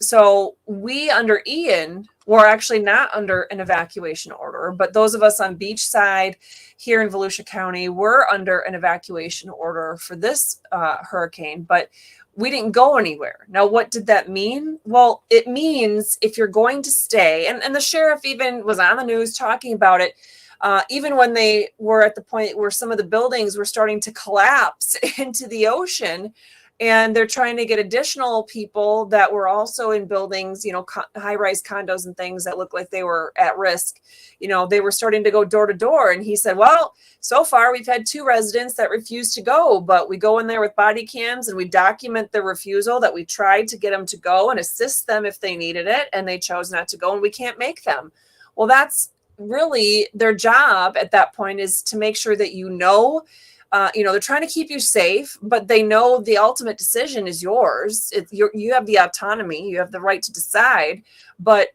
So we under Ian were actually not under an evacuation order, but those of us on beachside here in Volusia County were under an evacuation order for this hurricane, but we didn't go anywhere. Now, what did that mean? Well, it means if you're going to stay, and the sheriff even was on the news talking about it, even when they were at the point where some of the buildings were starting to collapse into the ocean, and they're trying to get additional people that were also in buildings, high-rise condos and things that looked like they were at risk. They were starting to go door to door. And he said, well, so far we've had 2 residents that refused to go, but we go in there with body cams and we document the refusal, that we tried to get them to go and assist them if they needed it, and they chose not to go, and we can't make them. Well, that's really their job at that point, is to make sure that they're trying to keep you safe, but they know the ultimate decision is yours. You have the autonomy, you have the right to decide, but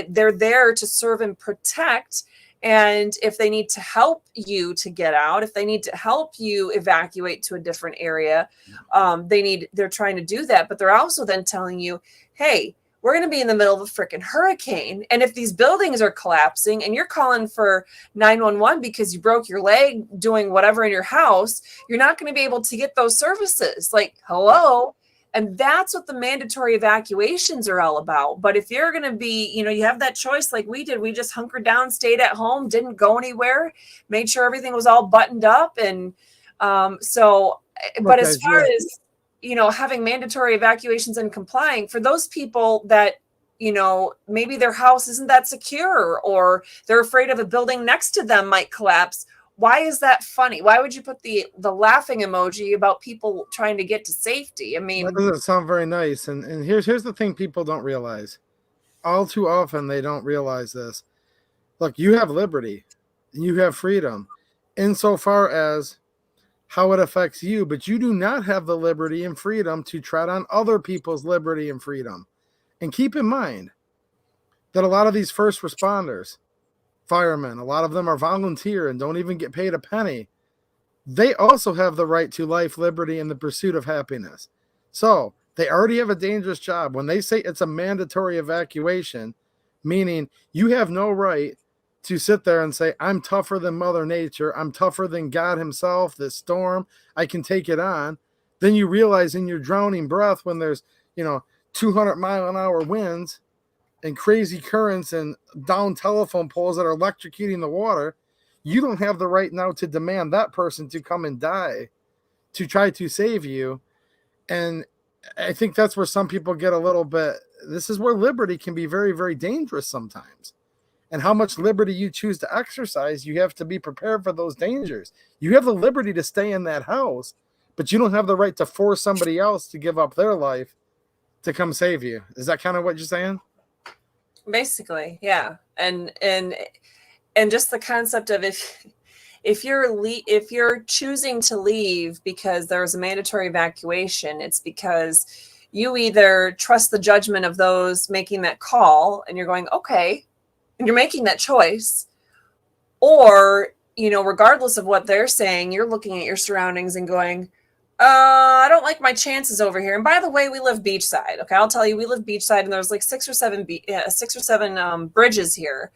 they're there to serve and protect. And if they need to help you to get out, if they need to help you evacuate to a different area, they're trying to do that. But they're also then telling you, hey, we're going to be in the middle of a freaking hurricane. And if these buildings are collapsing and you're calling for 911 because you broke your leg doing whatever in your house, you're not going to be able to get those services. Like, hello. And that's what the mandatory evacuations are all about. But if you're going to be, you have that choice like we did. We just hunkered down, stayed at home, didn't go anywhere, made sure everything was all buttoned up. And but as far as, having mandatory evacuations and complying, for those people that, maybe their house isn't that secure, or they're afraid of a building next to them might collapse. Why is that funny? Why would you put the laughing emoji about people trying to get to safety? I mean, that doesn't sound very nice. And here's the thing people don't realize. All too often they don't realize this. Look, you have liberty, you have freedom, insofar as how it affects you, but you do not have the liberty and freedom to tread on other people's liberty and freedom. And keep in mind that a lot of these first responders, firemen, a lot of them are volunteer and don't even get paid a penny. They also have the right to life, liberty, and the pursuit of happiness. So they already have a dangerous job. When they say it's a mandatory evacuation, meaning you have no right to sit there and say, I'm tougher than Mother Nature, I'm tougher than God himself, this storm, I can take it on. Then you realize in your drowning breath, when there's 200-mile-an-hour winds and crazy currents and down telephone poles that are electrocuting the water, you don't have the right now to demand that person to come and die to try to save you. And I think that's where some people get a little bit, this is where liberty can be very, very dangerous sometimes. And how much liberty you choose to exercise, you have to be prepared for those dangers. You have the liberty to stay in that house, but you don't have the right to force somebody else to give up their life to come save you. Is that kind of what you're saying? Basically, yeah. And just the concept of if you're choosing to leave because there's a mandatory evacuation, it's because you either trust the judgment of those making that call and you're going, okay, and you're making that choice, or, regardless of what they're saying, you're looking at your surroundings and going, I don't like my chances over here. And by the way, we live beachside. Okay, I'll tell you, we live beachside, and there's like six or seven bridges here.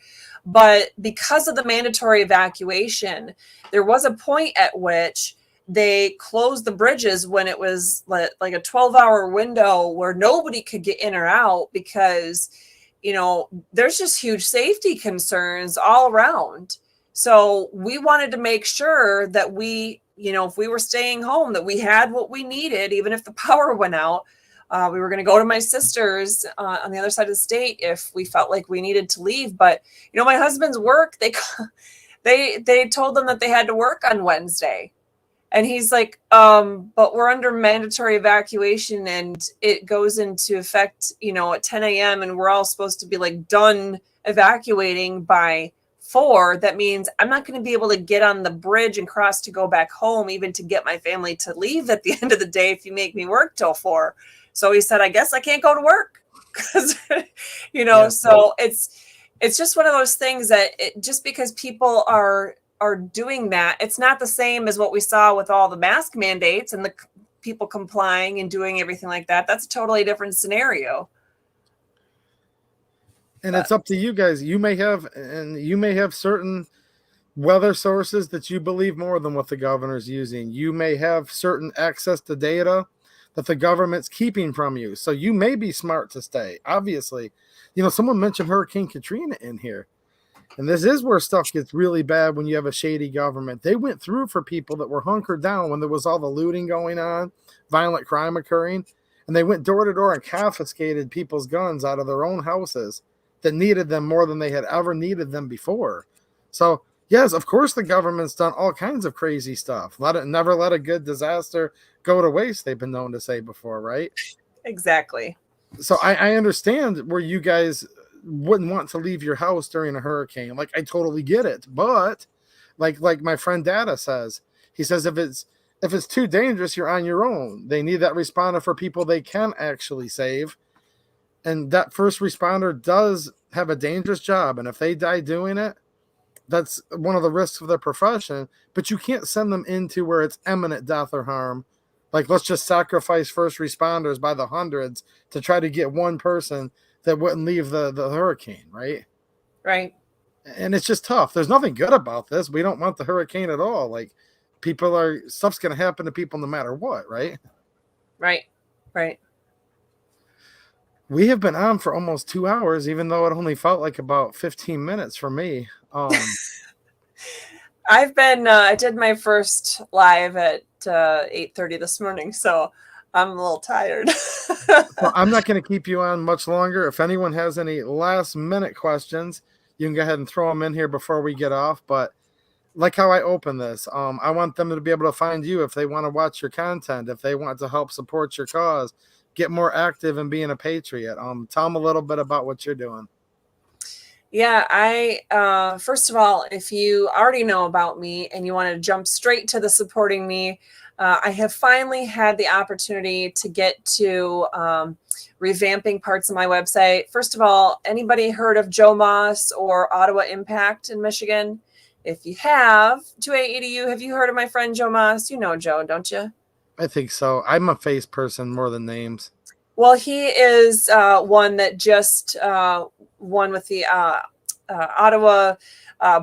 But because of the mandatory evacuation, there was a point at which they closed the bridges when it was like a 12-hour window where nobody could get in or out because, there's just huge safety concerns all around. So we wanted to make sure that if we were staying home, that we had what we needed, even if the power went out. We were going to go to my sister's on the other side of the state if we felt like we needed to leave. But my husband's work, they told them that they had to work on Wednesday, and he's like, but we're under mandatory evacuation, and it goes into effect, at 10 a.m. and we're all supposed to be like done evacuating by 4. That means I'm not going to be able to get on the bridge and cross to go back home, even to get my family to leave at the end of the day if you make me work till 4. So he said, I guess I can't go to work because, so it's just one of those things that just because people are doing that, it's not the same as what we saw with all the mask mandates and the people complying and doing everything like that. That's a totally different scenario. And it's up to you guys. You may have certain weather sources that you believe more than what the governor's using. You may have certain access to data that the government's keeping from you. So you may be smart to stay. Obviously, someone mentioned Hurricane Katrina in here. And this is where stuff gets really bad when you have a shady government. They went through for people that were hunkered down when there was all the looting going on, violent crime occurring. And they went door to door and confiscated people's guns out of their own houses that needed them more than they had ever needed them before. So, yes, of course the government's done all kinds of crazy stuff. Never let a good disaster go to waste, they've been known to say before, right? Exactly. So I understand where you guys wouldn't want to leave your house during a hurricane. Like, I totally get it. But like my friend Data says, he says if it's too dangerous, you're on your own. They need that responder for people they can actually save. And that first responder does have a dangerous job. And if they die doing it, that's one of the risks of their profession. But you can't send them into where it's imminent death or harm. Like, let's just sacrifice first responders by the hundreds to try to get one person that wouldn't leave the hurricane, right? Right. And it's just tough. There's nothing good about this. We don't want the hurricane at all. Like, stuff's going to happen to people no matter what, right? Right. Right. We have been on for almost 2 hours, even though it only felt like about 15 minutes for me. I did my first live at 8:30 this morning, so I'm a little tired. Well, I'm not going to keep you on much longer. If anyone has any last minute questions, you can go ahead and throw them in here before we get off. But like how I open this, I want them to be able to find you if they want to watch your content, if they want to help support your cause, get more active in being a patriot. Tell them a little bit about what you're doing. Yeah, I first of all, if you already know about me and you want to jump straight to the supporting me, I have finally had the opportunity to get to revamping parts of my website. First of all, anybody heard of Joe Moss or Ottawa Impact in Michigan? If you have, 2AEDU, have you heard of my friend Joe Moss? You know Joe, don't you? I think so. I'm a face person more than names. Well, he is one that just won with the Ottawa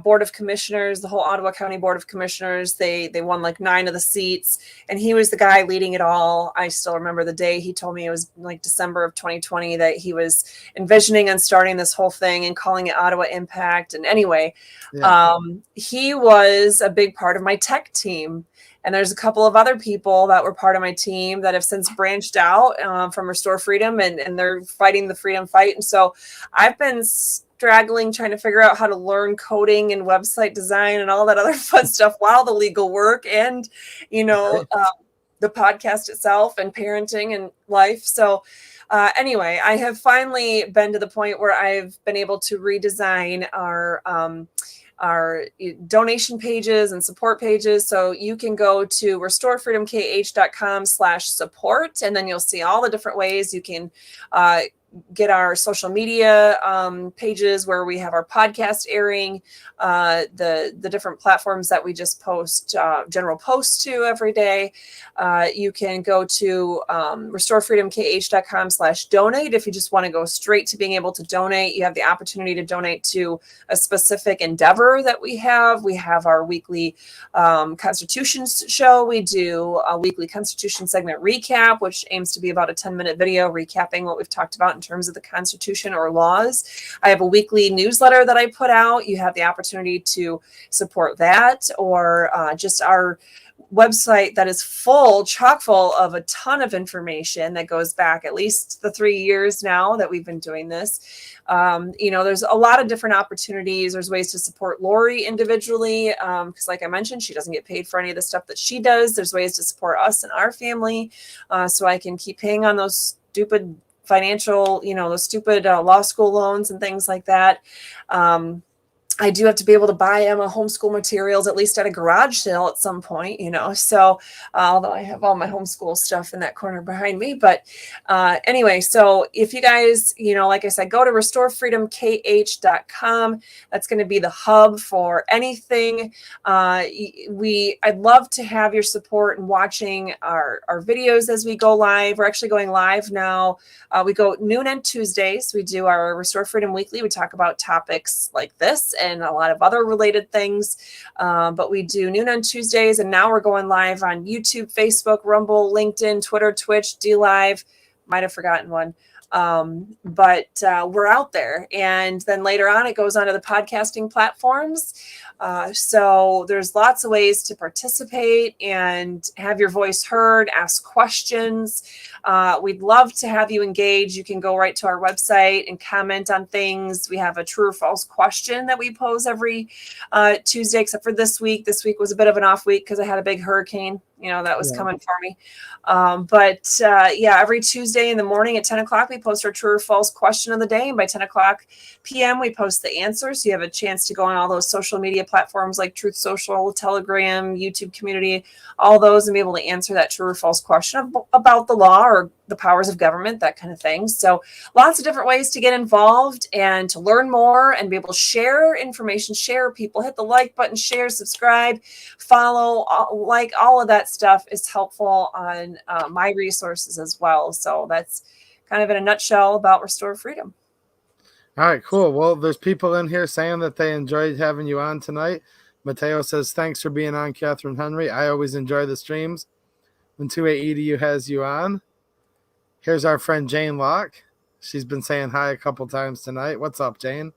Board of Commissioners, the whole Ottawa County Board of Commissioners. They won like 9 of the seats, and he was the guy leading it all. I still remember the day he told me, it was like December of 2020, that he was envisioning and starting this whole thing and calling it Ottawa Impact. And anyway, he was a big part of my tech team. And there's a couple of other people that were part of my team that have since branched out from Restore Freedom, and they're fighting the freedom fight. And so I've been straggling, trying to figure out how to learn coding and website design and all that other fun stuff while the legal work and, the podcast itself and parenting and life. So anyway, I have finally been to the point where I've been able to redesign our donation pages and support pages. So you can go to restorefreedomkh.com/support, and then you'll see all the different ways you can get our social media pages where we have our podcast airing, the different platforms that we just post general posts to every day. You can go to restorefreedomkh.com/donate. If you just want to go straight to being able to donate, you have the opportunity to donate to a specific endeavor that we have. We have our weekly Constitution show. We do a weekly Constitution segment recap, which aims to be about a 10-minute video recapping what we've talked about in terms of the Constitution or laws. I have a weekly newsletter that I put out. You have the opportunity to support that, or just our website that is chock full of a ton of information that goes back at least the 3 years now that we've been doing this. There's a lot of different opportunities. There's ways to support Lori individually, because like I mentioned, she doesn't get paid for any of the stuff that she does. There's ways to support us and our family, so I can keep paying on those stupid financial, those stupid law school loans and things like that. I do have to be able to buy Emma homeschool materials, at least at a garage sale at some point, so although I have all my homeschool stuff in that corner behind me. But anyway, so if you guys, like I said, go to restorefreedomkh.com. That's going to be the hub for anything. I'd love to have your support in watching our videos as we go live. We're actually going live now. We go noon on Tuesdays. We do our Restore Freedom Weekly. We talk about topics like this and a lot of other related things. But we do noon on Tuesdays, and now we're going live on YouTube, Facebook, Rumble, LinkedIn, Twitter, Twitch, DLive. Might have forgotten one. But we're out there. And then later on, it goes onto the podcasting platforms. So there's lots of ways to participate and have your voice heard, ask questions. We'd love to have you engage. You can go right to our website and comment on things. We have a true or false question that we pose every Tuesday, except for this week. This week was a bit of an off week because I had a big hurricane, that was coming for me. But every Tuesday in the morning at 10 o'clock, we post our true or false question of the day. And by 10 o'clock p.m., we post the answers. So you have a chance to go on all those social media platforms like Truth Social, Telegram, YouTube community, all those, and be able to answer that true or false question about the law or the powers of government, that kind of thing. So lots of different ways to get involved and to learn more and be able to share information, share people, hit the like button, share, subscribe, follow, all of that stuff is helpful on my resources as well. So that's kind of in a nutshell about Restore Freedom. All right, cool. Well, there's people in here saying that they enjoyed having you on tonight. Mateo says, thanks for being on, Katherine Henry. I always enjoy the streams when 2AEDU has you on. Here's our friend Jane Locke. She's been saying hi a couple times tonight. What's up, Jane?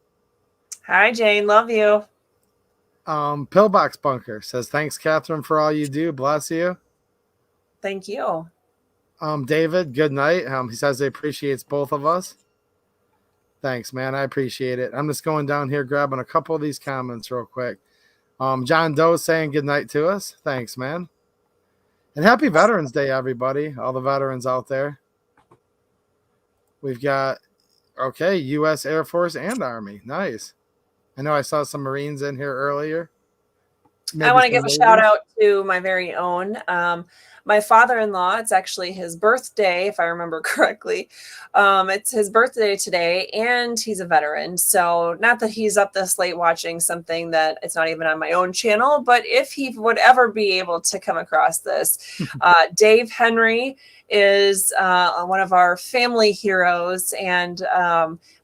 Hi, Jane. Love you. Pillbox Bunker says, thanks, Katherine, for all you do. Bless you. Thank you. David, good night. He says he appreciates both of us. Thanks, man. I appreciate it. I'm just going down here, grabbing a couple of these comments real quick. John Doe saying good night to us. Thanks, man. And happy Veterans Day, everybody. All the veterans out there. We've got, U.S. Air Force and Army. Nice. I know I saw some Marines in here earlier. I want to give a shout out to my very own. My father-in-law, it's actually his birthday, if I remember correctly. It's his birthday today, and he's a veteran. So not that he's up this late watching something that it's not even on my own channel, but if he would ever be able to come across this, Dave Henry is one of our family heroes, and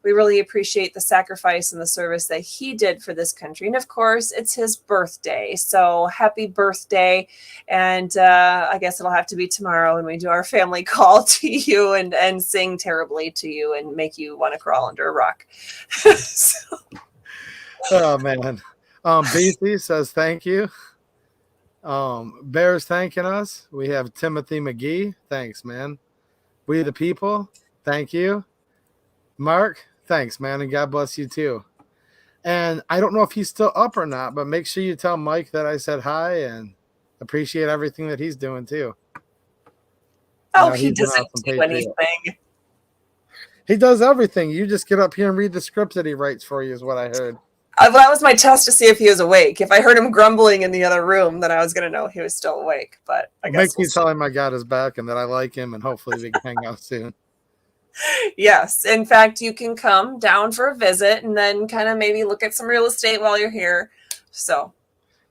we really appreciate the sacrifice and the service that he did for this country. And of course, it's his birthday, so happy birthday. And I guess it'll have to be tomorrow when we do our family call to you and sing terribly to you and make you want to crawl under a rock. So. Oh, man. BC says thank you. Bear's thanking us. We have Timothy McGee. Thanks, man. We the people. Thank you. Mark, thanks, man. And God bless you too. And I don't know if he's still up or not, but make sure you tell Mike that I said hi and appreciate everything that he's doing too. Oh, he doesn't do anything. He does everything. You just get up here and read the scripts that he writes for you is what I heard. That was my test to see if he was awake. If I heard him grumbling in the other room, then I was going to know he was still awake. But I guess makes me tell him I got his back and that I like him, and hopefully we can hang out soon. Yes. In fact, you can come down for a visit and then kind of maybe look at some real estate while you're here. So,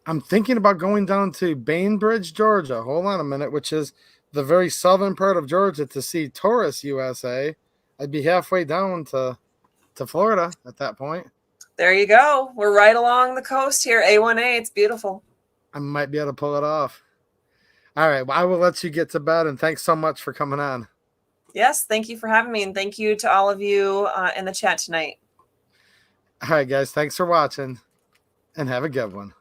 I'm thinking about going down to Bainbridge, Georgia. Hold on a minute, which is the very southern part of Georgia to see Tourist USA. I'd be halfway down to Florida at that point. there you go. We're right along the coast here. A1A. It's beautiful. I might be able to pull it off. All right. Well, I will let you get to bed, and thanks so much for coming on. Yes. Thank you for having me. And thank you to all of you in the chat tonight. All right, guys. Thanks for watching, and have a good one.